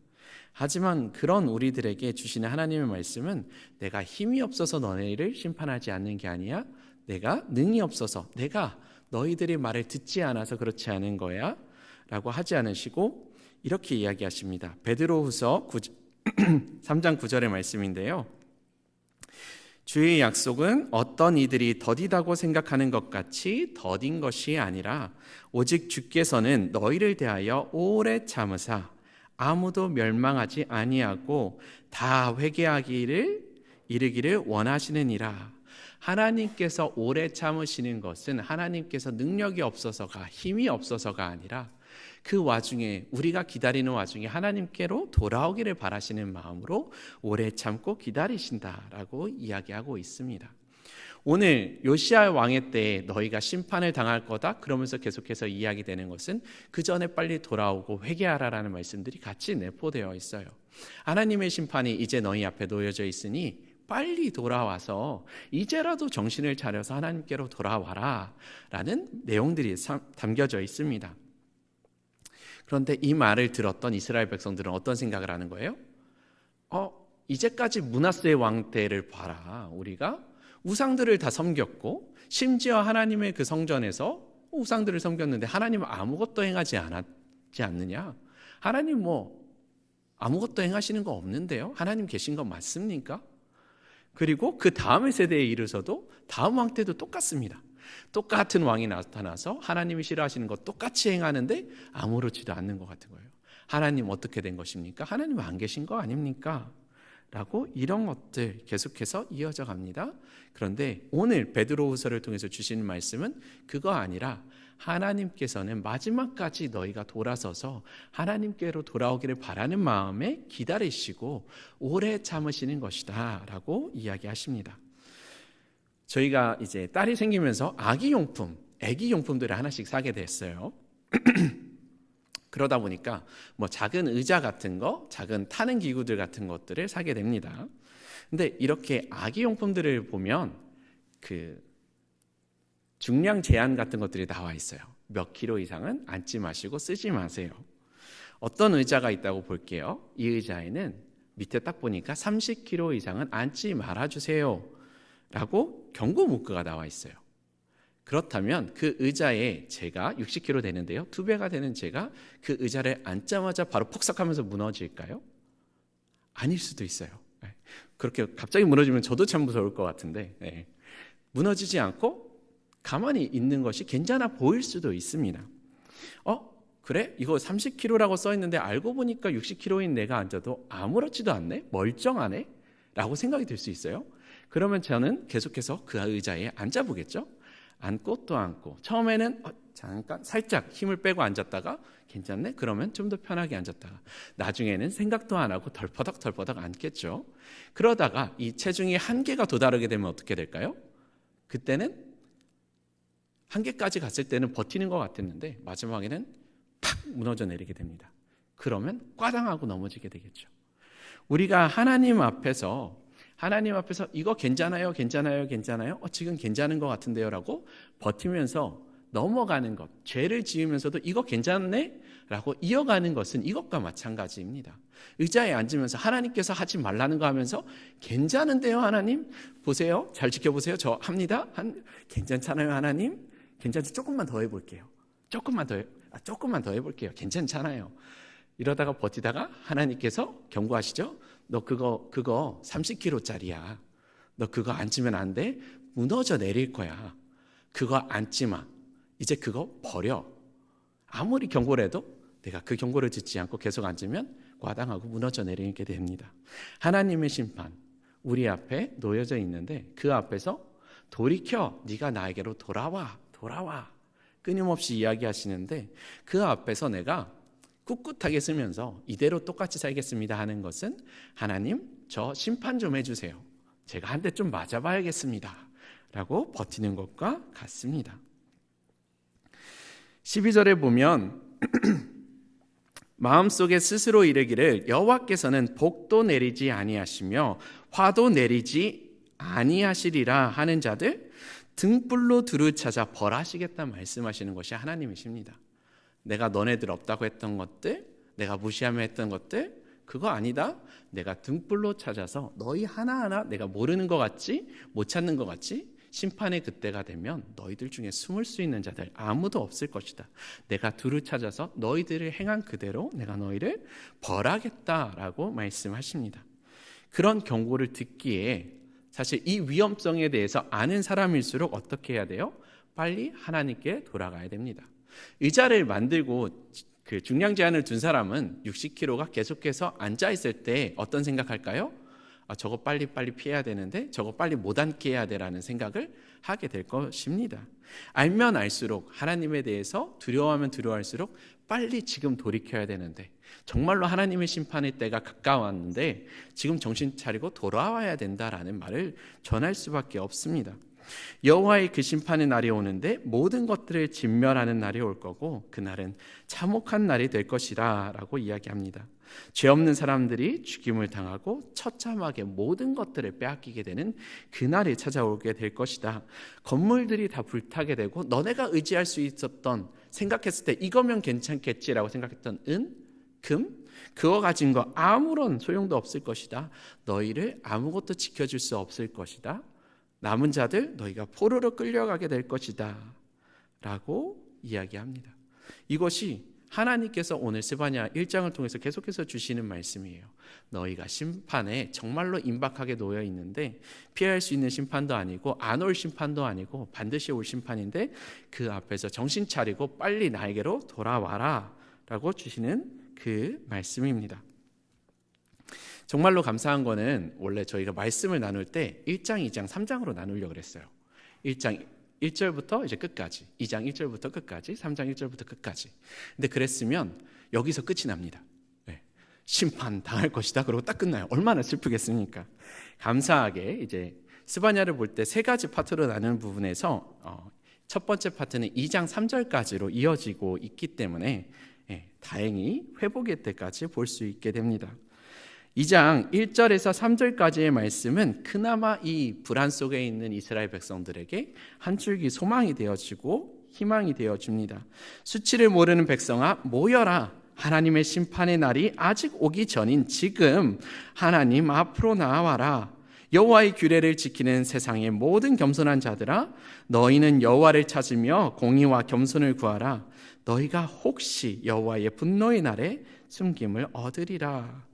하지만 그런 우리들에게 주시는 하나님의 말씀은 내가 힘이 없어서 너희를 심판하지 않는 게 아니야, 내가 능이 없어서, 내가 너희들의 말을 듣지 않아서 그렇지 않은 거야 라고 하지 않으시고 이렇게 이야기하십니다. 베드로후서 3장 9절의 말씀인데요, 주의 약속은 어떤 이들이 더디다고 생각하는 것 같이 더딘 것이 아니라 오직 주께서는 너희를 대하여 오래 참으사 아무도 멸망하지 아니하고 다 회개하기를 이르기를 원하시느니라. 하나님께서 오래 참으시는 것은 하나님께서 능력이 없어서가, 힘이 없어서가 아니라 그 와중에, 우리가 기다리는 와중에 하나님께로 돌아오기를 바라시는 마음으로 오래 참고 기다리신다라고 이야기하고 있습니다. 오늘 요시야 왕의 때에 너희가 심판을 당할 거다 그러면서 계속해서 이야기되는 것은 그 전에 빨리 돌아오고 회개하라라는 말씀들이 같이 내포되어 있어요. 하나님의 심판이 이제 너희 앞에 놓여져 있으니 빨리 돌아와서 이제라도 정신을 차려서 하나님께로 돌아와라 라는 내용들이 담겨져 있습니다. 그런데 이 말을 들었던 이스라엘 백성들은 어떤 생각을 하는 거예요? 이제까지 므낫세 왕 때를 봐라. 우리가 우상들을 다 섬겼고 심지어 하나님의 그 성전에서 우상들을 섬겼는데 하나님은 아무것도 행하지 않았지 않느냐? 하나님 아무것도 행하시는 거 없는데요? 하나님 계신 거 맞습니까? 그리고 그 다음의 세대에 이르서도 다음 왕 때도 똑같습니다. 똑같은 왕이 나타나서 하나님이 싫어하시는 것 똑같이 행하는데 아무렇지도 않는 것 같은 거예요. 하나님 어떻게 된 것입니까? 하나님 안 계신 거 아닙니까? 라고 이런 것들 계속해서 이어져 갑니다. 그런데 오늘 베드로후서를 통해서 주시는 말씀은 그거 아니라 하나님께서는 마지막까지 너희가 돌아서서 하나님께로 돌아오기를 바라는 마음에 기다리시고 오래 참으시는 것이다 라고 이야기하십니다. 저희가 이제 딸이 생기면서 아기용품, 애기용품들을 하나씩 사게 됐어요. 그러다 보니까 작은 의자 같은 거, 작은 타는 기구들 같은 것들을 사게 됩니다. 근데 이렇게 아기용품들을 보면 중량 제한 같은 것들이 나와 있어요. 몇 킬로 이상은 앉지 마시고 쓰지 마세요. 어떤 의자가 있다고 볼게요. 이 의자에는 밑에 딱 보니까 30kg 이상은 앉지 말아주세요 라고 경고 문구가 나와 있어요. 그렇다면 그 의자에 제가 60kg 되는데요, 2배가 되는 제가 그 의자를 앉자마자 바로 폭삭하면서 무너질까요? 아닐 수도 있어요. 그렇게 갑자기 무너지면 저도 참 무서울 것 같은데, 무너지지 않고 가만히 있는 것이 괜찮아 보일 수도 있습니다. 그래? 이거 30kg라고 써있는데 알고 보니까 60kg인 내가 앉아도 아무렇지도 않네? 멀쩡하네? 라고 생각이 들 수 있어요. 그러면 저는 계속해서 그 의자에 앉아보겠죠? 앉고 또 앉고, 처음에는 잠깐 살짝 힘을 빼고 앉았다가 괜찮네? 그러면 좀 더 편하게 앉았다가, 나중에는 생각도 안 하고 덜퍼덕 앉겠죠. 그러다가 이 체중이 한계가 도달하게 되면 어떻게 될까요? 그때는 한계까지 갔을 때는 버티는 것 같았는데 마지막에는 팍 무너져 내리게 됩니다. 그러면 꽈당하고 넘어지게 되겠죠. 우리가 하나님 앞에서 이거 괜찮아요? 지금 괜찮은 것 같은데요? 라고 버티면서 넘어가는 것, 죄를 지으면서도 이거 괜찮네? 라고 이어가는 것은 이것과 마찬가지입니다. 의자에 앉으면서 하나님께서 하지 말라는 거 하면서 괜찮은데요 하나님? 보세요, 잘 지켜보세요, 저 합니다. 괜찮잖아요 하나님? 괜찮지? 조금만 더 해볼게요. 조금만 더 해볼게요. 괜찮잖아요. 이러다가 버티다가 하나님께서 경고하시죠. 너 그거 30kg짜리야. 너 그거 앉으면 안 돼. 무너져 내릴 거야. 그거 앉지 마. 이제 그거 버려. 아무리 경고를 해도 내가 그 경고를 듣지 않고 계속 앉으면 과당하고 무너져 내리게 됩니다. 하나님의 심판 우리 앞에 놓여져 있는데 그 앞에서 돌이켜 네가 나에게로 돌아와 끊임없이 이야기하시는데, 그 앞에서 내가 꿋꿋하게 쓰면서 이대로 똑같이 살겠습니다 하는 것은 하나님 저 심판 좀 해주세요. 제가 한 대 좀 맞아봐야겠습니다 라고 버티는 것과 같습니다. 12절에 보면 마음속에 스스로 이르기를 여호와께서는 복도 내리지 아니하시며 화도 내리지 아니하시리라 하는 자들 등불로 두루 찾아 벌하시겠다 말씀하시는 것이 하나님이십니다. 내가 너네들 없다고 했던 것들, 내가 무시하며 했던 것들, 그거 아니다. 내가 등불로 찾아서 너희 하나하나 내가 모르는 것 같지, 못 찾는 것 같지, 심판의 그때가 되면 너희들 중에 숨을 수 있는 자들 아무도 없을 것이다. 내가 두루 찾아서 너희들을 행한 그대로 내가 너희를 벌하겠다라고 말씀하십니다. 그런 경고를 듣기에 사실 이 위험성에 대해서 아는 사람일수록 어떻게 해야 돼요? 빨리 하나님께 돌아가야 됩니다. 의자를 만들고 그 중량 제한을 둔 사람은 60kg가 계속해서 앉아있을 때 어떤 생각할까요? 저거 빨리 피해야 되는데 저거 빨리 못 앉게 해야 되라는 생각을 하게 될 것입니다. 알면 알수록 하나님에 대해서 두려워하면 두려워할수록 빨리 지금 돌이켜야 되는데, 정말로 하나님의 심판의 때가 가까웠는데 지금 정신 차리고 돌아와야 된다라는 말을 전할 수밖에 없습니다. 여호와의 그 심판의 날이 오는데 모든 것들을 진멸하는 날이 올 거고 그날은 참혹한 날이 될 것이다 라고 이야기합니다. 죄 없는 사람들이 죽임을 당하고 처참하게 모든 것들을 빼앗기게 되는 그날이 찾아오게 될 것이다. 건물들이 다 불타게 되고 너네가 의지할 수 있었던, 생각했을 때 이거면 괜찮겠지라고 생각했던 은, 금, 그거 가진 거 아무런 소용도 없을 것이다. 너희를 아무것도 지켜줄 수 없을 것이다. 남은 자들 너희가 포로로 끌려가게 될 것이다 라고 이야기합니다. 이것이 하나님께서 오늘 스바냐 1장을 통해서 계속해서 주시는 말씀이에요. 너희가 심판에 정말로 임박하게 놓여 있는데 피할 수 있는 심판도 아니고 안 올 심판도 아니고 반드시 올 심판인데 그 앞에서 정신 차리고 빨리 나에게로 돌아와라 라고 주시는 그 말씀입니다. 정말로 감사한 거는 원래 저희가 말씀을 나눌 때 1장, 2장, 3장으로 나누려고 그랬어요. 1장 1절부터 이제 끝까지, 2장 1절부터 끝까지, 3장 1절부터 끝까지. 근데 그랬으면 여기서 끝이 납니다. 심판 당할 것이다. 그러고 딱 끝나요. 얼마나 슬프겠습니까? 감사하게 이제 스바냐를 볼 때 세 가지 파트로 나누는 부분에서 첫 번째 파트는 2장 3절까지로 이어지고 있기 때문에 다행히 회복의 때까지 볼 수 있게 됩니다. 2장 1절에서 3절까지의 말씀은 그나마 이 불안 속에 있는 이스라엘 백성들에게 한 줄기 소망이 되어지고 희망이 되어줍니다. 수치를 모르는 백성아 모여라. 하나님의 심판의 날이 아직 오기 전인 지금 하나님 앞으로 나와라. 여호와의 규례를 지키는 세상의 모든 겸손한 자들아, 너희는 여호와를 찾으며 공의와 겸손을 구하라. 너희가 혹시 여호와의 분노의 날에 숨김을 얻으리라.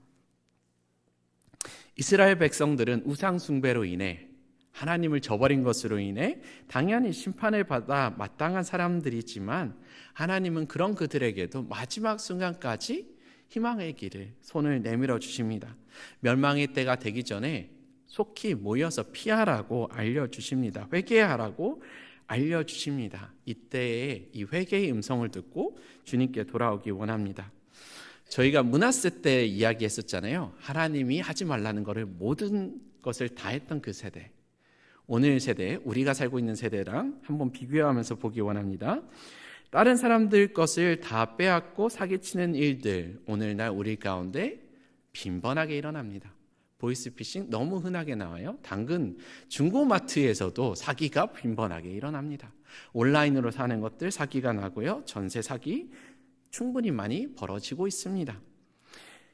이스라엘 백성들은 우상 숭배로 인해, 하나님을 저버린 것으로 인해 당연히 심판을 받아 마땅한 사람들이지만, 하나님은 그런 그들에게도 마지막 순간까지 희망의 길을 손을 내밀어 주십니다. 멸망의 때가 되기 전에 속히 모여서 피하라고 알려주십니다. 회개하라고 알려주십니다. 이때에 이 회개의 음성을 듣고 주님께 돌아오기 원합니다. 저희가 므낫세 때 이야기했었잖아요. 하나님이 하지 말라는 것을 모든 것을 다 했던 그 세대. 오늘 세대, 우리가 살고 있는 세대랑 한번 비교하면서 보기 원합니다. 다른 사람들 것을 다 빼앗고 사기치는 일들, 오늘날 우리 가운데 빈번하게 일어납니다. 보이스피싱 너무 흔하게 나와요. 당근 중고마트에서도 사기가 빈번하게 일어납니다. 온라인으로 사는 것들 사기가 나고요. 전세 사기 충분히 많이 벌어지고 있습니다.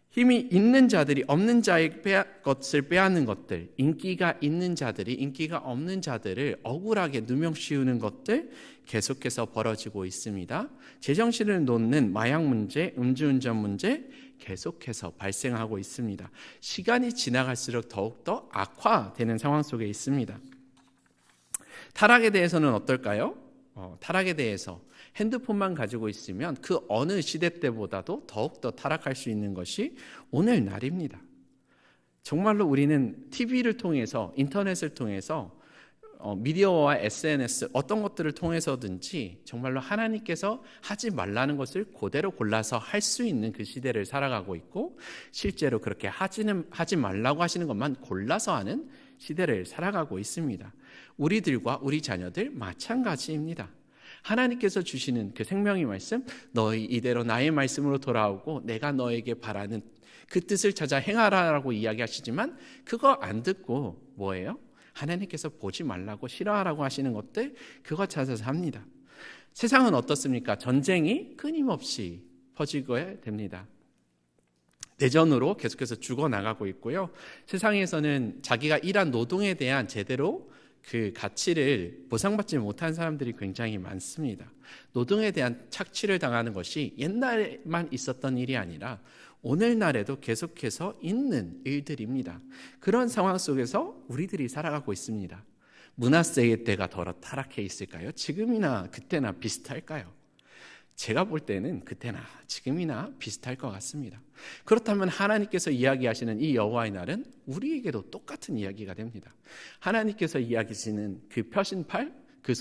힘이 있는 자들이 없는 자의 것을 빼앗는 것들, 인기가 있는 자들이 인기가 없는 자들을 억울하게 누명씌우는 것들 계속해서 벌어지고 있습니다. 제정신을 놓는 마약 문제, 음주운전 문제 계속해서 발생하고 있습니다. 시간이 지나갈수록 더욱더 악화되는 상황 속에 있습니다. 타락에 대해서는 어떨까요? 타락에 대해서 핸드폰만 가지고 있으면 그 어느 시대 때보다도 더욱더 타락할 수 있는 것이 오늘날입니다. 정말로 우리는 TV를 통해서, 인터넷을 통해서, 미디어와 SNS 어떤 것들을 통해서든지 정말로 하나님께서 하지 말라는 것을 그대로 골라서 할 수 있는 그 시대를 살아가고 있고, 실제로 그렇게 하지 말라고 하시는 것만 골라서 하는 시대를 살아가고 있습니다. 우리들과 우리 자녀들 마찬가지입니다. 하나님께서 주시는 그 생명의 말씀, 너희 이대로 나의 말씀으로 돌아오고 내가 너에게 바라는 그 뜻을 찾아 행하라라고 이야기하시지만 그거 안 듣고 뭐예요? 하나님께서 보지 말라고 싫어하라고 하시는 것들, 그거 찾아서 합니다. 세상은 어떻습니까? 전쟁이 끊임없이 퍼지고 됩니다. 내전으로 계속해서 죽어나가고 있고요. 세상에서는 자기가 일한 노동에 대한 제대로 그 가치를 보상받지 못한 사람들이 굉장히 많습니다. 노동에 대한 착취를 당하는 것이 옛날에만 있었던 일이 아니라 오늘날에도 계속해서 있는 일들입니다. 그런 상황 속에서 우리들이 살아가고 있습니다. 므낫세의 때가 더 타락해 있을까요? 지금이나 그때나 비슷할까요? 제가 볼 때는 그때나 지금이나 비슷할 것 같습니다. 그렇다면 하나님께서 이야기하시는 이 여호와의 날은 우리에게도 똑같은 이야기가 됩니다. 하나님께서 이야기하시는 그 펴신팔, 그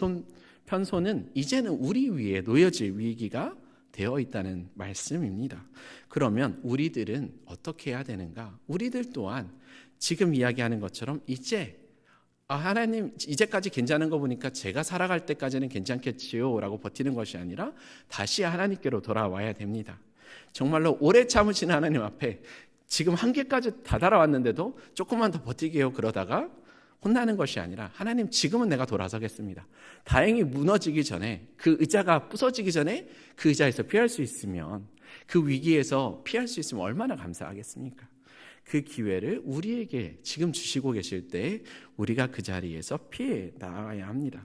편손은 이제는 우리 위에 놓여질 위기가 되어 있다는 말씀입니다. 그러면 우리들은 어떻게 해야 되는가? 우리들 또한 지금 이야기하는 것처럼 이제 하나님 이제까지 괜찮은 거 보니까 제가 살아갈 때까지는 괜찮겠지요 라고 버티는 것이 아니라 다시 하나님께로 돌아와야 됩니다. 정말로 오래 참으신 하나님 앞에 지금 한계까지 다다라왔는데도 조금만 더 버티게요 그러다가 혼나는 것이 아니라, 하나님 지금은 내가 돌아서겠습니다. 다행히 무너지기 전에, 그 의자가 부서지기 전에 그 의자에서 피할 수 있으면, 그 위기에서 피할 수 있으면 얼마나 감사하겠습니까? 그 기회를 우리에게 지금 주시고 계실 때 우리가 그 자리에서 피해 나가야 합니다.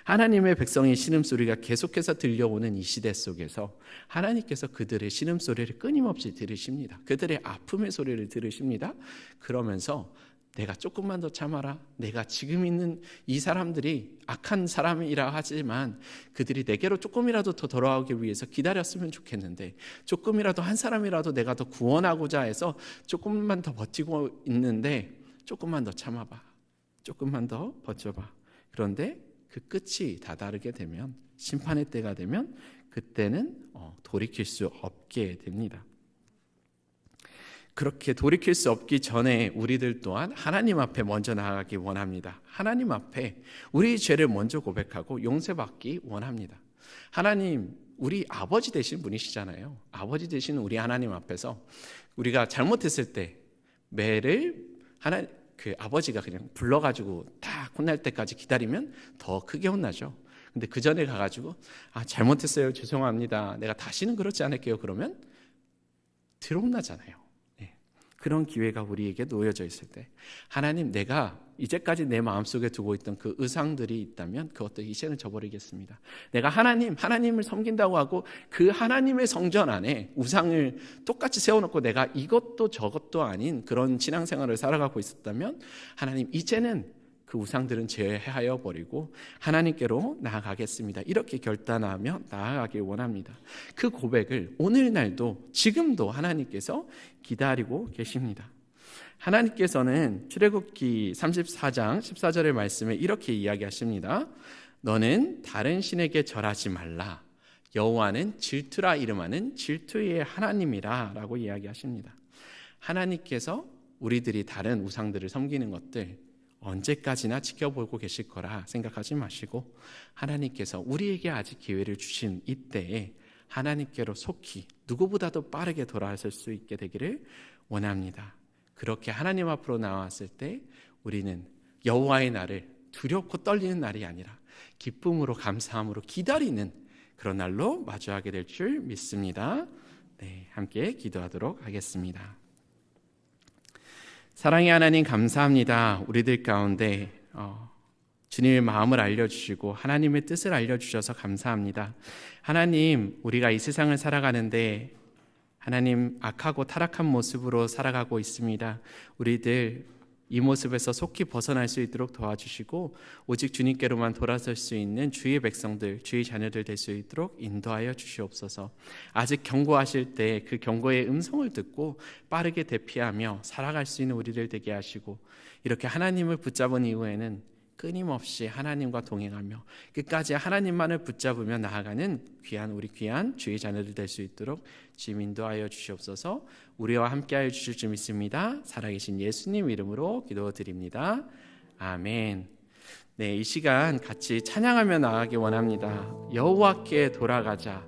하나님의 백성의 신음소리가 계속해서 들려오는 이 시대 속에서 하나님께서 그들의 신음소리를 끊임없이 들으십니다. 그들의 아픔의 소리를 들으십니다. 그러면서 내가 조금만 더 참아라. 내가 지금 있는 이 사람들이 악한 사람이라 하지만 그들이 내게로 조금이라도 더 돌아오기 위해서 기다렸으면 좋겠는데, 조금이라도 한 사람이라도 내가 더 구원하고자 해서 조금만 더 버티고 있는데 조금만 더 참아봐. 조금만 더 버텨봐. 그런데 그 끝이 다다르게 되면, 심판의 때가 되면 그때는 돌이킬 수 없게 됩니다. 그렇게 돌이킬 수 없기 전에 우리들 또한 하나님 앞에 먼저 나아가기 원합니다. 하나님 앞에 우리 죄를 먼저 고백하고 용서받기 원합니다. 하나님, 우리 아버지 되신 분이시잖아요. 아버지 되신 우리 하나님 앞에서 우리가 잘못했을 때 매를 그 아버지가 그냥 불러가지고 다 혼날 때까지 기다리면 더 크게 혼나죠. 근데 그 전에 가가지고 잘못했어요, 죄송합니다, 내가 다시는 그렇지 않을게요, 그러면 덜 혼나잖아요. 그런 기회가 우리에게 놓여져 있을 때, 하나님, 내가 이제까지 내 마음속에 두고 있던 그 의상들이 있다면 그것도 이제는 저버리겠습니다. 내가 하나님을 섬긴다고 하고 그 하나님의 성전 안에 우상을 똑같이 세워놓고 내가 이것도 저것도 아닌 그런 신앙생활을 살아가고 있었다면, 하나님, 이제는 그 우상들은 제하여 버리고 하나님께로 나아가겠습니다. 이렇게 결단하며 나아가길 원합니다. 그 고백을 오늘날도 지금도 하나님께서 기다리고 계십니다. 하나님께서는 출애굽기 34장 14절의 말씀에 이렇게 이야기하십니다. 너는 다른 신에게 절하지 말라. 여호와는 질투라 이름하는 질투의 하나님이라 라고 이야기하십니다. 하나님께서 우리들이 다른 우상들을 섬기는 것들 언제까지나 지켜보고 계실 거라 생각하지 마시고, 하나님께서 우리에게 아직 기회를 주신 이때에 하나님께로 속히 누구보다도 빠르게 돌아설 수 있게 되기를 원합니다. 그렇게 하나님 앞으로 나왔을 때 우리는 여호와의 날을 두렵고 떨리는 날이 아니라 기쁨으로 감사함으로 기다리는 그런 날로 마주하게 될 줄 믿습니다. 함께 기도하도록 하겠습니다. 사랑의 하나님, 감사합니다. 우리들 가운데 주님의 마음을 알려주시고 하나님의 뜻을 알려주셔서 감사합니다. 하나님, 우리가 이 세상을 살아가는데 하나님, 악하고 타락한 모습으로 살아가고 있습니다. 우리들 이 모습에서 속히 벗어날 수 있도록 도와주시고 오직 주님께로만 돌아설 수 있는 주의 백성들, 주의 자녀들 될 수 있도록 인도하여 주시옵소서. 아직 경고하실 때 그 경고의 음성을 듣고 빠르게 대피하며 살아갈 수 있는 우리들 되게 하시고, 이렇게 하나님을 붙잡은 이후에는 끊임없이 하나님과 동행하며 끝까지 하나님만을 붙잡으며 나아가는 우리 귀한 주의 자녀들 될 수 있도록 주님 인도하여 주시옵소서. 우리와 함께하여 주실 줄 믿습니다. 살아계신 예수님 이름으로 기도드립니다. 아멘. 이 시간 같이 찬양하며 나아가기 원합니다. 여호와께 돌아가자.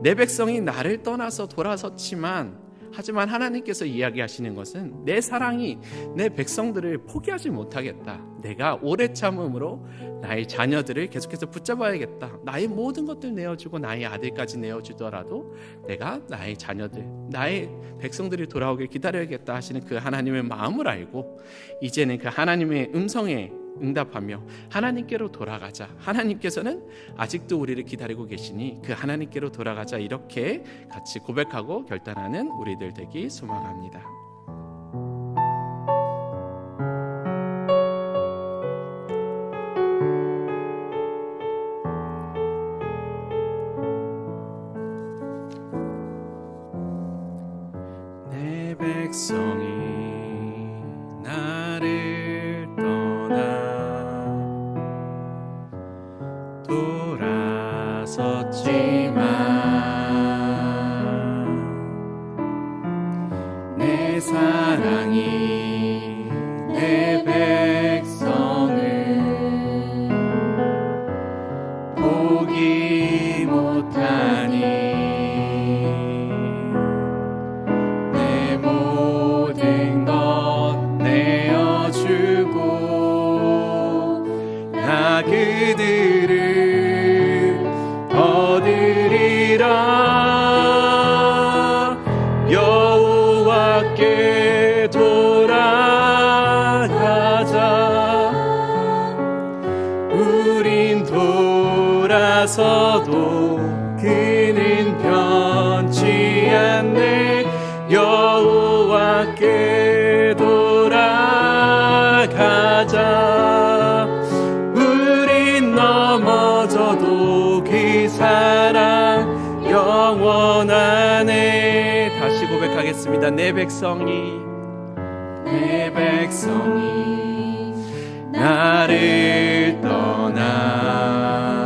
내 백성이 나를 떠나서 돌아섰지만, 하지만 하나님께서 이야기하시는 것은 내 사랑이 내 백성들을 포기하지 못하겠다. 내가 오래 참음으로 나의 자녀들을 계속해서 붙잡아야겠다. 나의 모든 것들 내어주고 나의 아들까지 내어주더라도 내가 나의 자녀들, 나의 백성들이 돌아오길 기다려야겠다 하시는 그 하나님의 마음을 알고, 이제는 그 하나님의 음성에 응답하며 하나님께로 돌아가자. 하나님께서는 아직도 우리를 기다리고 계시니 그 하나님께로 돌아가자. 이렇게 같이 고백하고 결단하는 우리들 되기 소망합니다. 내 백성이 나를 떠나 돌아섰지만 내 사랑이 내 백성을 포기 못하니 내 모든 것 내어주고 나 그들을 얻으리라. 여호와께 돌아가자. 우린 돌아서도 그는 변치 않네. 여호와께 돌아가자. 우린 넘어져도 그 사랑 영원하네. 다시 고백하겠습니다. 내 백성이 나를 떠나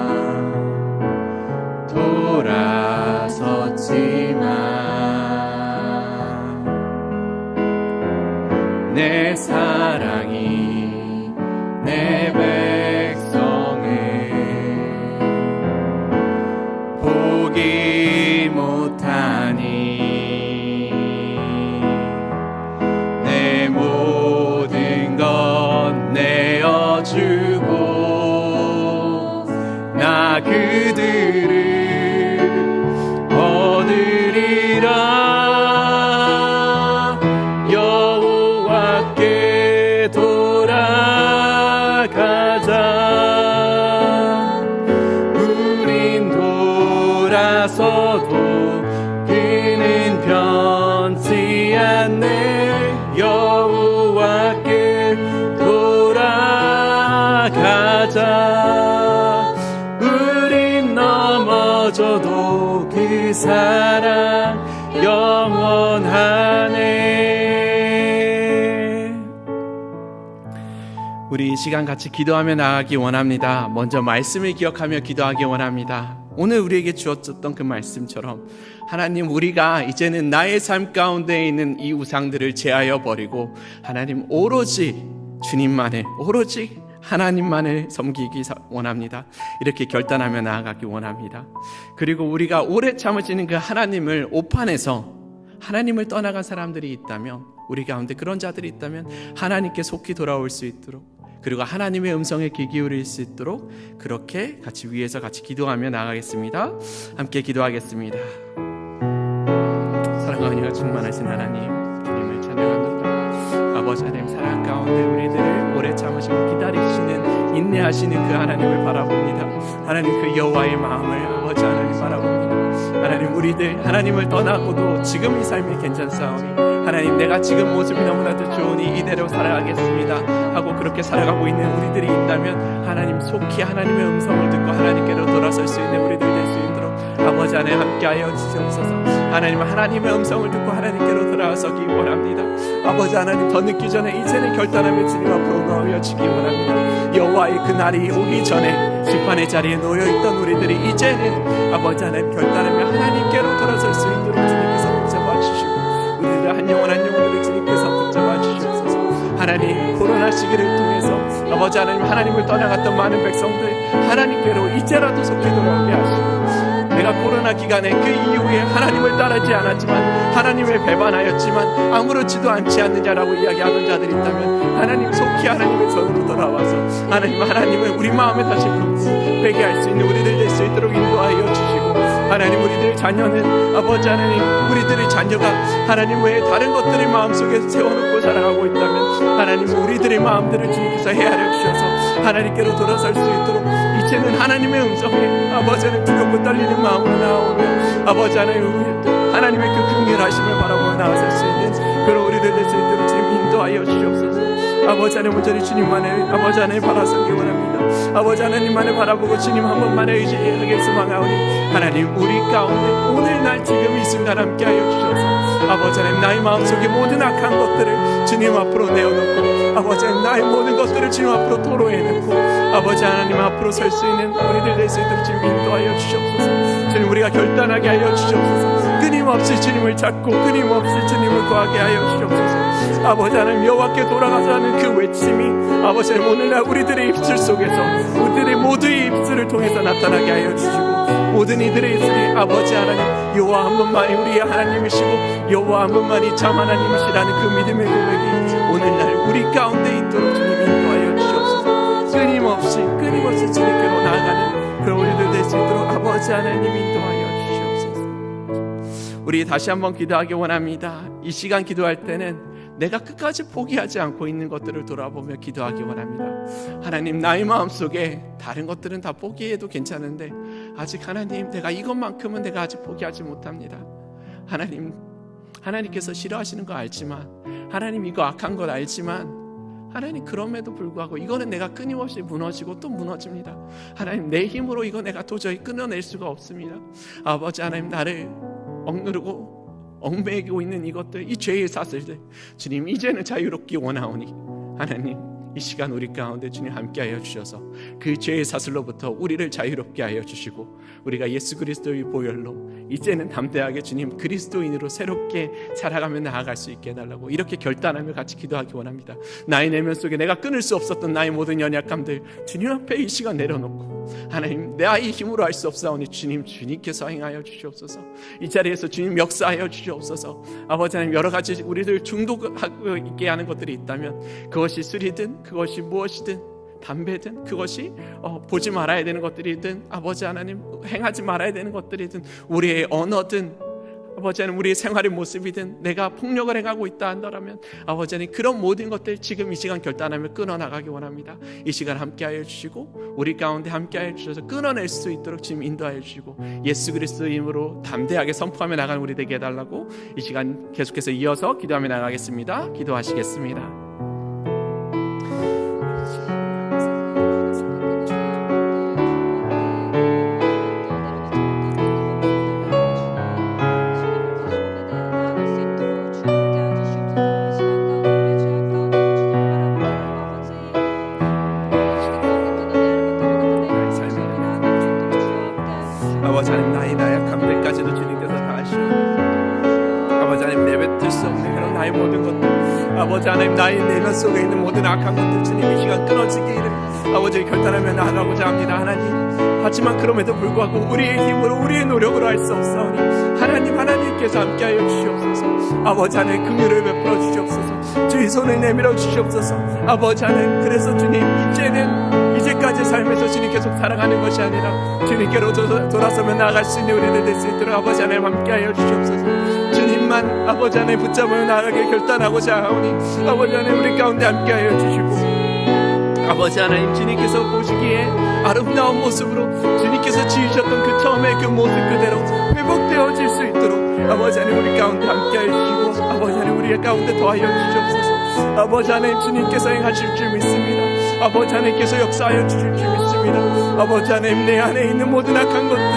돌아섰지만 내 사랑이 내 백성을 포기 못하니 내 내가 그들을 얻으리라. 여호와께 돌아가자. 우린 돌아서도 그는 변치 않네. 여호와께 돌아가자. 우린 넘어져도 그 사랑 영원하네. 우리 이 시간 같이 기도하며 나가기 원합니다. 먼저 말씀을 기억하며 기도하기 원합니다. 오늘 우리에게 주었던 그 말씀처럼 하나님, 우리가 이제는 나의 삶 가운데 있는 이 우상들을 제하여 버리고 하나님 오로지 주님만을, 오로지 하나님만을 섬기기 원합니다. 이렇게 결단하며 나아가기 원합니다. 그리고 우리가 오래 참으시는 그 하나님을 오판해서 하나님을 떠나간 사람들이 있다면, 우리 가운데 그런 자들이 있다면 하나님께 속히 돌아올 수 있도록, 그리고 하나님의 음성에 귀 기울일 수 있도록 그렇게 같이 위에서 같이 기도하며 나가겠습니다. 함께 기도하겠습니다. 사랑과 은혜가 충만하신 하나님, 주님을 찬양합니다. 아버지 하나님, 사랑 가운데 우리들을 오래 참으시고 기다리시는, 인내하시는 그 하나님을 바라봅니다. 하나님, 그 여호와의 마음을 아버지 하나님 바라봅니다. 하나님, 우리들 하나님을 떠나고도 지금 이 삶이 괜찮사오니 하나님, 내가 지금 모습이 너무나도 좋으니 이대로 살아가겠습니다 하고 그렇게 살아가고 있는 우리들이 있다면 하나님, 속히 하나님의 음성을 듣고 하나님께로 돌아설 수 있는 우리들 될 수 있도록 아버지 하나님 함께하여 주시옵소서. 하나님, 하나님의 음성을 듣고 하나님께로 돌아서기 원합니다. 아버지 하나님, 더 늦기 전에 이제는 결단하며 주님 앞으로 나오여지기 원합니다. 여호와의 그 날이 오기 전에 심판의 자리에 놓여있던 우리들이 이제는 아버지 하나님 결단하며 하나님께로 돌아설 수 있도록 주님께서 붙잡아 주시고, 우리들 한 영혼 한 영혼들을 주님께서 붙잡아 주시옵소서. 하나님, 코로나 시기를 통해서 아버지 하나님, 하나님을 떠나갔던 많은 백성들 하나님께로 이제라도 속히 돌아오게 하시고, 내가 코로나 기간에 그 이후에 하나님을 따르지 않았지만, 하나님을 배반하였지만 아무렇지도 않지 않느냐라고 이야기하던 자들이 있다면 하나님, 속히 하나님의 손으로 돌아와서 하나님을 우리 마음에 다시 회개할 수 있는 우리들 될 수 있도록 인도하여 주시고, 하나님, 우리들의 자녀는 아버지 하나님, 우리들의 자녀가 하나님 외에 다른 것들을 마음속에 세워놓고 살아가고 있다면 하나님, 우리들의 마음들을 주님께서 헤아려 주셔서 하나님께로 돌아설 수 있도록 이제는 하나님의 음성에 아버지 하나님 두렵고 떨리는 마음으로 나오며 아버지 하나님의 그 긍휼하심을 바라보며 나아설 수 있는 그런 우리들 될 수 있도록 주님 인도하여 주시옵소서. 아버지 하나님, 온전히 주님만을 아버지 하나님 바라서기 원합니다. 아버지 하나님만을 바라보고 주님 한 번만을 의지하게 소망하오니 하나님, 우리 가운데 오늘날 지금 이 순간 함께하여 주셔서 아버지 하나님, 나의 마음속에 모든 악한 것들을 주님 앞으로 내어놓고 아버지 하나님, 나의 모든 것들을 주님 앞으로 토로해놓고 아버지 하나님 앞으로 설 수 있는 우리들 될 수 있도록 주님 인도하여 주시옵소서. 주님, 우리가 결단하게 하여 주시옵소서. 끊임없이 주님을 찾고 끊임없이 주님을 구하게 하여 주시옵소서. 아버지 하나님, 여호와께 돌아가자는 그 외침이 아버지 하나님, 오늘날 우리들의 입술 속에서 우리들의 모두의 입술을 통해서 나타나게 하여 주시고, 모든 이들의 입술이 아버지 하나님, 여호와 한 분만이 우리의 하나님이시고 여호와 한 분만이 참 하나님이시라는 그 믿음의 고백이 오늘날 우리 가운데 있도록 주님 인도하여 주시옵소서. 끊임없이 주님께로 나아가는 그런 우리들 될 수 있도록 아버지 하나님 인도하여 주시옵소서. 우리 다시 한번 기도하기 원합니다. 이 시간 기도할 때는 내가 끝까지 포기하지 않고 있는 것들을 돌아보며 기도하기 원합니다. 하나님, 나의 마음속에 다른 것들은 다 포기해도 괜찮은데 아직 하나님, 내가 이것만큼은 내가 아직 포기하지 못합니다. 하나님께서 싫어하시는 거 알지만, 하나님 이거 악한 걸 알지만, 하나님 그럼에도 불구하고 이거는 내가 끊임없이 무너지고 또 무너집니다. 하나님, 내 힘으로 이거 내가 도저히 끊어낼 수가 없습니다. 아버지 하나님, 나를 억누르고 얽매이고 있는 이것들, 이 죄의 사슬들 주님 이제는 자유롭기 원하오니 하나님, 이 시간 우리 가운데 주님 함께하여 주셔서 그 죄의 사슬로부터 우리를 자유롭게 하여 주시고, 우리가 예수 그리스도의 보혈로 이제는 담대하게 주님 그리스도인으로 새롭게 살아가며 나아갈 수 있게 해달라고 이렇게 결단하며 같이 기도하기 원합니다. 나의 내면 속에 내가 끊을 수 없었던 나의 모든 연약함들 주님 앞에 이 시간 내려놓고, 하나님, 나의 힘으로 할 수 없사오니 주님께서 행하여 주시옵소서. 이 자리에서 주님 역사하여 주시옵소서. 아버지 하나님, 여러 가지 우리들 중독하고 있게 하는 것들이 있다면 그것이 술이든 그것이 무엇이든 담배든 그것이 보지 말아야 되는 것들이든 아버지 하나님 행하지 말아야 되는 것들이든 우리의 언어든 아버지 하나님 우리의 생활의 모습이든 내가 폭력을 행하고 있다 한다면 아버지 하나님 그런 모든 것들 지금 이 시간 결단하며 끊어나가기 원합니다. 이 시간 함께하여 주시고 우리 가운데 함께하여 주셔서 끊어낼 수 있도록 지금 인도하여 주시고 예수 그리스도의 이름으로 담대하게 선포하며 나가는 우리 되게 해달라고 이 시간 계속해서 이어서 기도하며 나가겠습니다. 기도하시겠습니다. 아버지 하나님 나의 나약함들까지도 주님께서 다 아시오. 아버지 하나님 내뱉을 수 없는 그런 나의 모든 것들 아버지 하나님 나의 내면 속에 있는 모든 악한 것들 주님 이 시간 끊어지기를 아버지 결단하며 나아가고자 합니다. 하나님 하지만 그럼에도 불구하고 우리의 힘으로 우리의 노력으로 할 수 없사오니 하나님께서 함께하여 주시옵소서. 아버지 하나님 긍휼을 베풀어 주시옵소서. 주의 손을 내밀어 주시옵소서. 아버지 하나님 그래서 주님 이제까지 삶에서 주님 계속 살아가는 것이 아니라 주님께로 돌아서며 나아갈 수 있는 우리들 될 수 있도록 아버지 하나님 함께하여 주시옵소서. 주님만 아버지 하나님 붙잡아 나아가길 결단하고자 하오니 아버지 하나님 우리 가운데 함께하여 주시고 아버지 하나님 주님께서 보시기에 아름다운 모습으로 주님께서 지으셨던 그 처음의 그 모습 그대로 회복되어질 수 있도록 아버지 하나님 우리 가운데 함께하여 주시고 아버지 하나님 우리 가운데 더하여 주시옵소서. 아버지 하나님 주님께서 행하실 줄 믿습니다. 아버지 하나님께서 역사하여 주실 줄 믿습니다. 아버지 하나님 내 안에 있는 모든 악한 것들이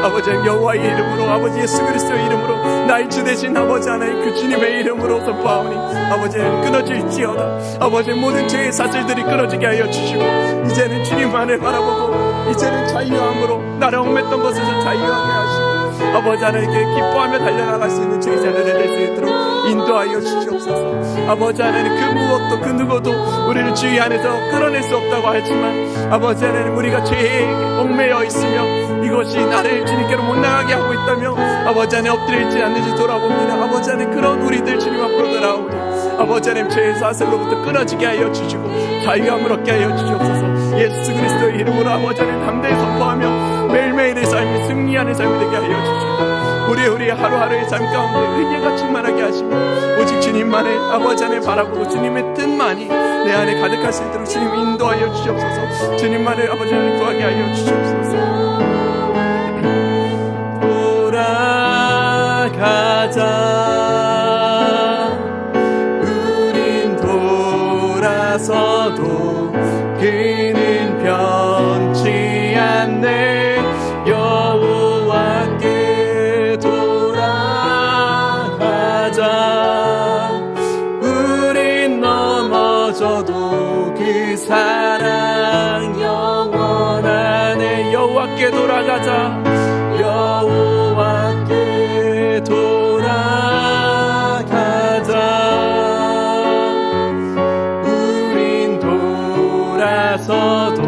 아버지 하나님 여호와의 이름으로 아버지 예수 그리스도의 이름으로 나의 주 되신 아버지 하나님 그 주님의 이름으로 선포하오니 아버지 하나님 끊어질지어다. 아버지 모든 죄의 사슬들이 끊어지게 하여 주시고 이제는 주님만을 바라보고 이제는 자유함으로 나를 얽맸던 것에서 자유하게 하시고 아버지 하나님께 기뻐하며 달려나갈 수 있는 주의 자녀들 될 수 있도록 인도하여 주시옵소서. 아버지 하나님 그 무엇도 그 누구도 우리를 주의 안에서 끌어낼 수 없다고 하지만 아버지 하나님 우리가 죄에 얽매여 있으며 이것이 나를 주님께로 못 나가게 하고 있다며 아버지 하나님 엎드려있지 않는지 돌아봅니다. 아버지 하나님 그런 우리들 주님 앞으로 돌아오니 아버지 하나님 죄의 사슬로부터 끊어지게 하여 주시고 자유함을 얻게 하여 주시옵소서. 예수 그리스도의 이름으로 아버지 하나님 담대히 선포하며 매일매일의 삶이 승리하는 삶이 되게 하여 주시고 우리의 하루하루의 삶 가운데 은혜가 충만하게 하시며 오직 주님만을 아버지 하나님 바라보고 주님의 뜻만이 내 안에 가득할 수 있도록 주님 인도하여 주시옵소서. 주님만을 아버지 하나님 구하게 하여 주시옵소서. 돌아가자 우린 돌아서도 그는 변치 않네. 여호와께 돌아가자 우린 넘어져도 그 사랑 영원하네. 여호와께 돌아가자 여호와께 돌아가자 우린 돌아서도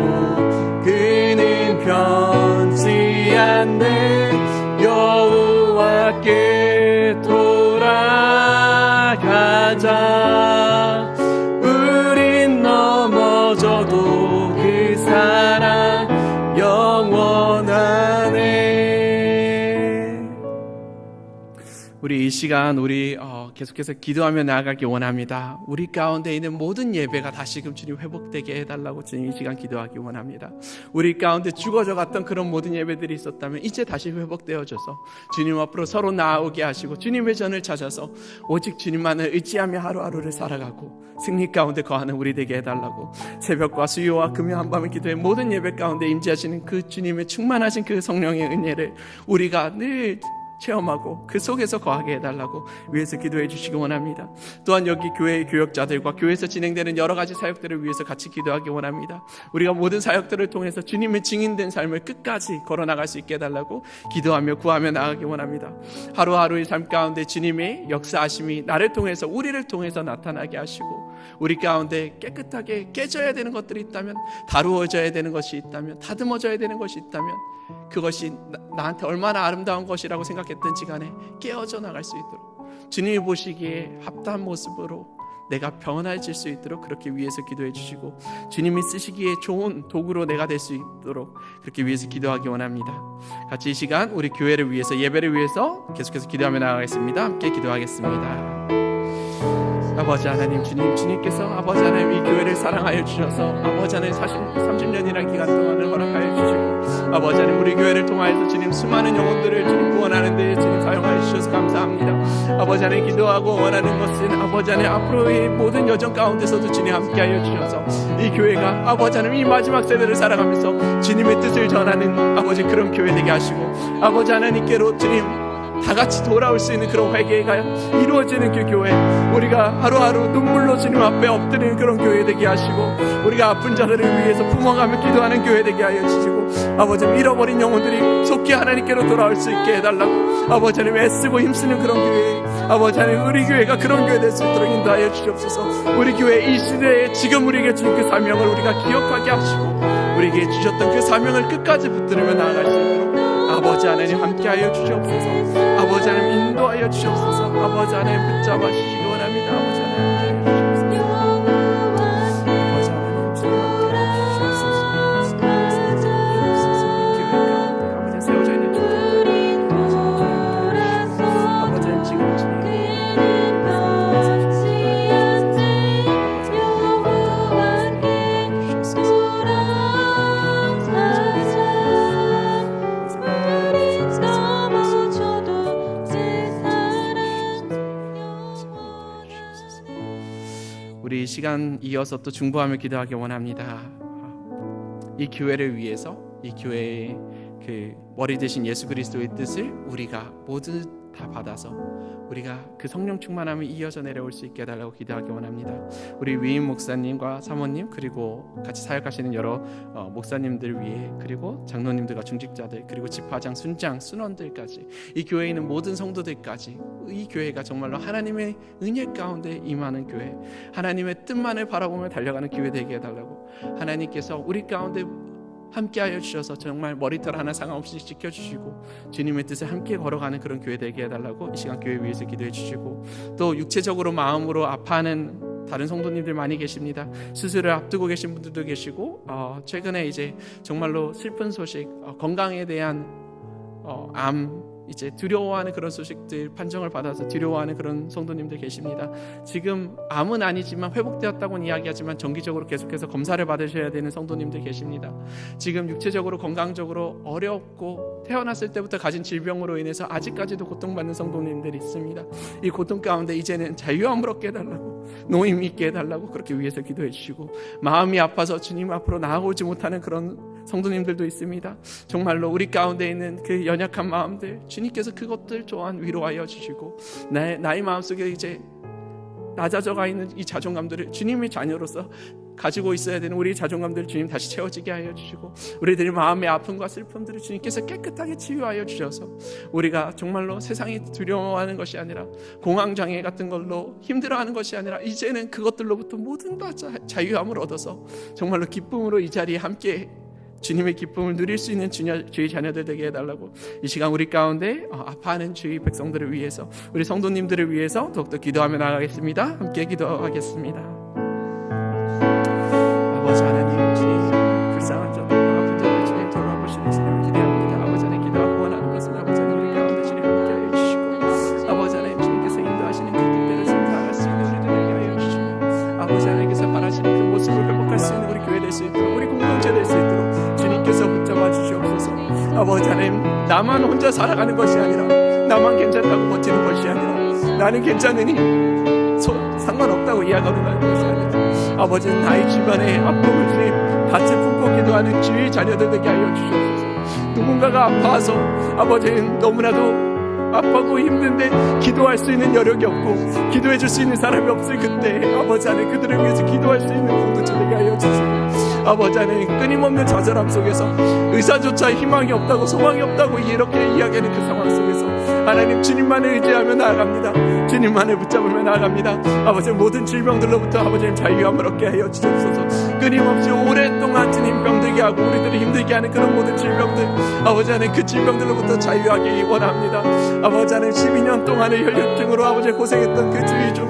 그는 변치 않네. 여호와께 돌아가자 우린 넘어져도 그 사랑 영원하네. 우리 이 시간 우리 계속해서 기도하며 나아가기 원합니다. 우리 가운데 있는 모든 예배가 다시금 주님 회복되게 해달라고 주님 이 시간 기도하기 원합니다. 우리 가운데 죽어져 갔던 그런 모든 예배들이 있었다면 이제 다시 회복되어져서 주님 앞으로 서로 나아오게 하시고 주님의 전을 찾아서 오직 주님만을 의지하며 하루하루를 살아가고 승리 가운데 거하는 우리 되게 해달라고 새벽과 수요와 금요 한밤의 기도의 모든 예배 가운데 임재하시는 그 주님의 충만하신 그 성령의 은혜를 우리가 늘 체험하고 그 속에서 거하게 해달라고 위해서 기도해 주시기 원합니다. 또한 여기 교회의 교역자들과 교회에서 진행되는 여러 가지 사역들을 위해서 같이 기도하기 원합니다. 우리가 모든 사역들을 통해서 주님의 증인된 삶을 끝까지 걸어나갈 수 있게 해달라고 기도하며 구하며 나아가기 원합니다. 하루하루의 삶 가운데 주님의 역사하심이 나를 통해서 우리를 통해서 나타나게 하시고 우리 가운데 깨끗하게 깨져야 되는 것들이 있다면 다루어져야 되는 것이 있다면 다듬어져야 되는 것이 있다면 그것이 나한테 얼마나 아름다운 것이라고 생각했든지 간에 깨어져 나갈 수 있도록 주님이 보시기에 합당한 모습으로 내가 변화해질 수 있도록 그렇게 위해서 기도해 주시고, 주님이 쓰시기에 좋은 도구로 내가 될 수 있도록 그렇게 위해서 기도하기 원합니다. 같이 이 시간 우리 교회를 위해서, 예배를 위해서 계속해서 기도하며 나아가겠습니다. 함께 기도하겠습니다. 아버지 하나님, 주님께서 아버지 하나님 이 교회를 사랑하여 주셔서 아버지 하나님 30년이라는 기간 동안을 허락하여 주시고, 아버지 하나님 우리 교회를 통하여서 주님 수많은 영혼들을 주님 구원하는 데 주님 사용하여 주셔서 감사합니다. 아버지 하나님 기도하고 원하는 것은 아버지 하나님 앞으로의 모든 여정 가운데서도 주님 함께하여 주셔서 이 교회가 아버지 하나님 이 마지막 세대를 살아가면서 주님의 뜻을 전하는 아버지 그런 교회 되게 하시고, 아버지 하나님께로 주님 다 같이 돌아올 수 있는 그런 회개가 이루어지는 그 교회, 우리가 하루하루 눈물로 주님 앞에 엎드리는 그런 교회 되게 하시고, 우리가 아픈 자들을 위해서 품어가며 기도하는 교회 되게 하여 주시고, 아버지 잃어버린 영혼들이 속히 하나님께로 돌아올 수 있게 해달라고 아버지 하나님 애쓰고 힘쓰는 그런 교회, 아버지 하나님 우리 교회가 그런 교회 될 수 있도록 인도하여 주시옵소서. 우리 교회 이 시대에 지금 우리에게 주신 그 사명을 우리가 기억하게 하시고, 우리에게 주셨던 그 사명을 끝까지 붙들며 나아갈 수 있도록 아버지 하나님 함께하여 주시옵소서. 아버지 하나님 인도하여 주시옵소서. 아버지 하나님 붙잡아 주시기 원합니다. 아버지 하나님 함께하여 주시옵소서. 아버지 하나님 주님 함께하여 주시옵소서. 이 교회 가운데 아버지 세워져 있는 종족들 아버지 하나님 지금 주님 우리 이 시간 이어서 또 중보하며 기도하기 원합니다. 이 교회를 위해서, 이 교회의 그 머리 대신 예수 그리스도의 뜻을 우리가 모두 다 받아서 우리가 그 성령 충만함을 이어져 내려올 수 있게 해달라고 기도하기 원합니다. 우리 위임 목사님과 사모님, 그리고 같이 사역하시는 여러 목사님들 위해, 그리고 장로님들과 중직자들, 그리고 집화장, 순장, 순원들까지, 이 교회에 있는 모든 성도들까지, 이 교회가 정말로 하나님의 은혜 가운데 임하는 교회, 하나님의 뜻만을 바라보며 달려가는 교회 되게 해달라고, 하나님께서 우리 가운데 함께하여 주셔서 정말 머리털 하나 상관없이 지켜주시고 주님의 뜻을 함께 걸어가는 그런 교회 되게 해달라고 이 시간 교회 위해서 기도해 주시고, 또 육체적으로 마음으로 아파하는 다른 성도님들 많이 계십니다. 수술을 앞두고 계신 분들도 계시고, 최근에 이제 정말로 슬픈 소식, 건강에 대한 암, 이제 두려워하는 그런 소식들, 판정을 받아서 두려워하는 그런 성도님들 계십니다. 지금 암은 아니지만 회복되었다고는 이야기하지만 정기적으로 계속해서 검사를 받으셔야 되는 성도님들 계십니다. 지금 육체적으로 건강적으로 어렵고 태어났을 때부터 가진 질병으로 인해서 아직까지도 고통받는 성도님들이 있습니다. 이 고통 가운데 이제는 자유함을 얻게 해달라고, 노임 있게 해달라고 그렇게 위해서 기도해 주시고, 마음이 아파서 주님 앞으로 나아오지 못하는 그런 성도님들도 있습니다. 정말로 우리 가운데 있는 그 연약한 마음들, 주님께서 그것들 또한 위로하여 주시고, 나의 마음속에 이제 낮아져가 있는 이 자존감들을 주님의 자녀로서 가지고 있어야 되는 우리 자존감들을 주님 다시 채워지게 하여 주시고, 우리들의 마음의 아픔과 슬픔들을 주님께서 깨끗하게 치유하여 주셔서 우리가 정말로 세상이 두려워하는 것이 아니라, 공황장애 같은 걸로 힘들어하는 것이 아니라, 이제는 그것들로부터 모든 다 자유함을 얻어서 정말로 기쁨으로 이 자리에 함께 주님의 기쁨을 누릴 수 있는 주의 자녀들 되게 해달라고, 이 시간 우리 가운데 아파하는 주의 백성들을 위해서, 우리 성도님들을 위해서 더욱더 기도하며 나가겠습니다. 함께 기도하겠습니다. 아버지 하나님, 주님 불쌍한 자들과 아픈 자들 주님 돌아보시는 주님 기대합니다. 아버지 하나님 기도하고 원하는 것은 아버지 하나님 우리 가운데 주님 함께 하여 주시고, 아버지 하나님 주님께서 인도하시는 그 뜻대로 생각할 수 있는 우리들에게 하여 주시고, 아버지 하나님께서 바라시는 그 모습을 회복할 수 있는 우리 교회 될 수 있도록, 우리 공동체 될 수 있도록 주님께서 붙잡아 주시옵소서. 아버지 하나님, 나만 혼자 살아가는 것이 아니라, 나만 괜찮다고 버티는 것이 아니라, 나는 괜찮으니 상관없다고 이야기하는 것이 아니라, 아버지는 나의 집안의 아픔을 주님 같이 품고 기도하는 주의 자녀들 되게 하여 주시옵소서. 누군가가 아파서 아버지는 너무나도 아파하고 힘든데 기도할 수 있는 여력이 없고 기도해 줄 수 있는 사람이 없을 그때, 아버지 하나님 그들을 위해서 기도할 수 있는 공동체 되게 하여 주시고, 아버지 하나님 끊임없는 좌절함 속에서 의사조차 희망이 없다고 소망이 없다고 이렇게 이야기하는 그 상황 속에서 하나님 주님만을 의지하며 나아갑니다. 주님만을 붙잡으며 나아갑니다. 아버지 모든 질병들로부터 아버지님 자유함을 얻게 하여 주옵소서. 끊임없이 오랫동안 주님 병들게 하고 우리들을 힘들게 하는 그런 모든 질병들, 아버지 하나님 그 질병들로부터 자유하기 원합니다. 아버지 하나님 12년 동안의 혈류증으로 아버지 고생했던 그 주의 중,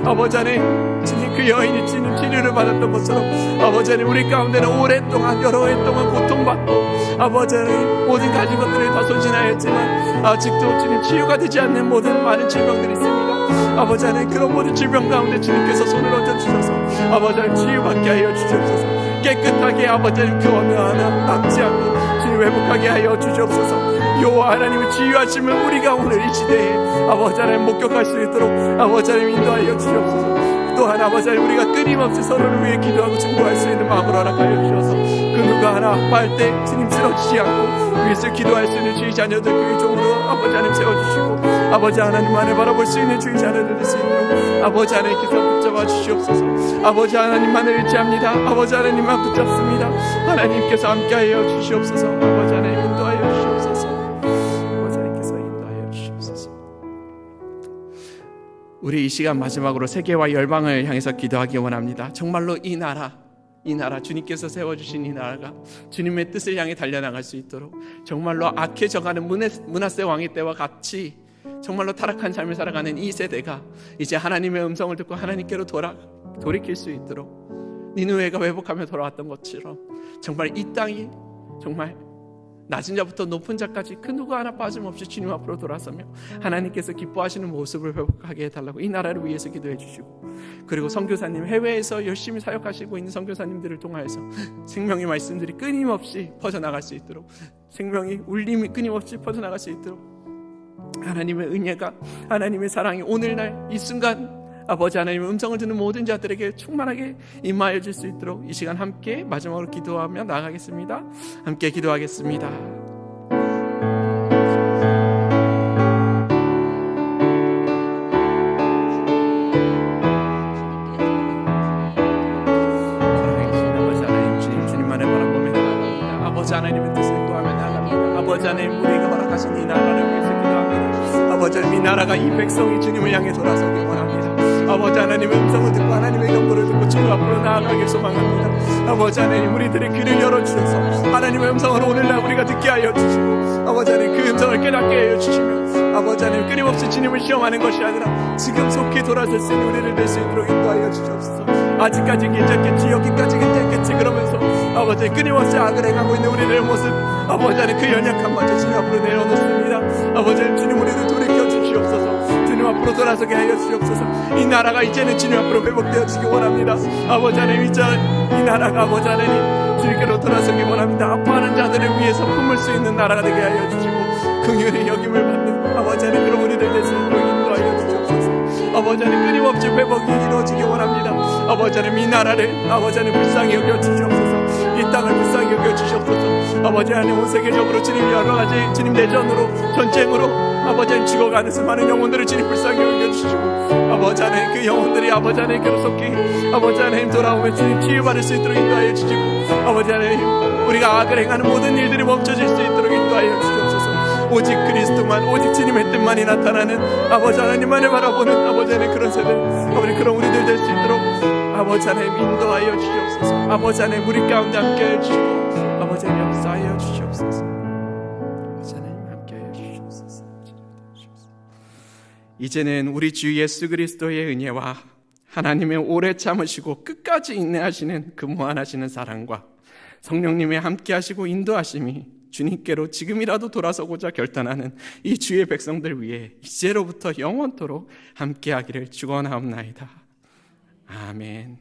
아버지 하나님 그 여인이 치료를 받았던 것처럼 아버지 하나님 우리 가운데는 오랫동안 여러 해 동안 고통받고 아버지 하나님 모든 가진 것들을 다 소진하였지만 아직도 주님 치유가 되지 않는 모든 많은 질병들이 있습니다. 아버지 하나님 그런 모든 질병 가운데 주님께서 손을 얹어주셔서 아버지 하나님 치유받게 하여 주시옵소서. 깨끗하게 아버지 하나님 그 어느 하나 남지 않고 주님 회복하게 하여 주시옵소서. 여호와 하나님의 치유하심을 우리가 오늘 이 시대에 아버지 하나님 목격할 수 있도록 아버지 하나님 인도하여 주시옵소서. 또한 아버지 하나님 우리가 끊임없이 서로를 위해 기도하고 중보할 수 있는 마음을 허락하여 주셔서 그 누가 하나 아파할 때 주님 쓰러지지 않고 위에서 기도할 수 있는 주의 자녀들 그 종으로 아버지 하나님 세워주시고 아버지 하나님만을 바라볼 수 있는 주의 자녀들 될 수 있도록 아버지 하나님께서 붙잡아 주시옵소서. 아버지 하나님만을 의지합니다. 아버지 하나님만 붙잡습니다. 하나님께서 함께하여 주시옵소서. 아버지 하나님 인도하여 주시옵소서. 아버지 하나님께서 인도하여 주시옵소서. 우리 이 시간 마지막으로 세계와 열방을 향해서 기도하기 원합니다. 정말로 이 나라 주님께서 세워주신 이 나라가 주님의 뜻을 향해 달려나갈 수 있도록 정말로 악해져가는 므낫세 왕의 때와 같이 정말로 타락한 삶을 살아가는 이 세대가 이제 하나님의 음성을 듣고 하나님께로 돌이킬 수 있도록 니느웨가 회복하며 돌아왔던 것처럼 정말 이 땅이 정말 낮은 자부터 높은 자까지 그 누구 하나 빠짐없이 주님 앞으로 돌아서며 하나님께서 기뻐하시는 모습을 회복하게 해달라고 이 나라를 위해서 기도해 주시고 그리고 선교사님 해외에서 열심히 사역하시고 있는 선교사님들을 통하여서 생명의 말씀들이 끊임없이 퍼져나갈 수 있도록 생명의 울림이 끊임없이 퍼져나갈 수 있도록 하나님의 은혜가 하나님의 사랑이 오늘날 이 순간 아버지 하나님의 음성을 듣는 모든 자들에게 충만하게 임하여 줄 수 있도록 이 시간 함께 마지막으로 기도하며 나아가겠습니다. 함께 기도하겠습니다. 주님만을 바라보며 나아갑니다. 아버지 하나님의 뜻을 구하며 나아갑니다. 아버지 하나님 우리가 허락하신 이 나라를 위해서 기도합니다. 아버지 하나님 이 나라가 이 백성이 주님을 향해 돌아서기 원합니다. 아버지 하나님의 음성을 듣고 하나님의 경고를 듣고 주님 앞으로 나아가길 소망합니다. 아버지 하나님 우리들의 귀를 열어주셔서 하나님의 음성을 오늘날 우리가 듣게 하여 주시고 아버지 하나님 그 음성을 깨닫게 하여 주시며 아버지 하나님 끊임없이 주님을 시험하는 것이 아니라 지금 속히 돌아설 수 있는 우리를 낼 수 있도록 인도하여 주시옵소서. 아직까지 괜찮겠지 여기까지 괜찮겠지 그러면서 아버지 끊임없이 악을 행하고 있는 우리들의 모습 아버지 하나님 그 연약함마저 주님 앞으로 내려놓습니다. 아버지 하나님 주님 우리를 돌이켜 주시옵소서. 주님 앞으로 돌아서게 하여 주시옵소서. 이 나라가 이제는 주님 앞으로 회복되어지기 원합니다. 아버지 하나님 이제 이 나라가 아버지 하나님 주님께로 돌아서기 원합니다. 아파하는 자들을 위해서 품을 수 있는 나라가 되게 하여 주시고 긍휼히 여김을 받는 아버지 하나님 그런 우리들 될 수 있도록 인도하여 주시옵소서. 아버지 하나님 끊임없이 회복이 이루어지기 원합니다. 아버지 하나님 이 나라를 아버지 하나님 불쌍히 여겨 주시옵소서. 이 땅을 불쌍히 여겨 주시옵소서. 아버지 하나님 온 세계적으로 주님 여러 가지 주님 내전으로 전쟁으로 아버지 하나님 죽어가는 수많은 영혼들을 주님 불쌍히 여겨주시고 아버지 하나님 그 영혼들이 아버지 하나님 그로속히 아버지 하나님 돌아오면 주님 치유받을 수 있도록 인도하여 주시고 아버지 하나님 우리가 악을 행하는 모든 일들이 멈춰질 수 있도록 인도하여 주시옵소서. 오직 그리스도만 오직 주님의 뜻만이 나타나는 아버지 하나님만을 바라보는 아버지 하나님 그런 세대 아버지 그런 우리들 될 수 있도록 아버지 하나님 인도하여 주시옵소서. 아버지 하나님 우리 가운데 함께하여 주시고 아버지 하나님 역사하여 주시옵소서. 아버지 하나님 함께하여 주시옵소서. 이제는 우리 주 예수 그리스도의 은혜와 하나님의 오래 참으시고 끝까지 인내하시는 그 무한하시는 사랑과 성령님의 함께하시고 인도하심이 주님께로 지금이라도 돌아서고자 결단하는 이 주의 백성들 위해 이제로부터 영원토록 함께하기를 축원하옵나이다. 아멘.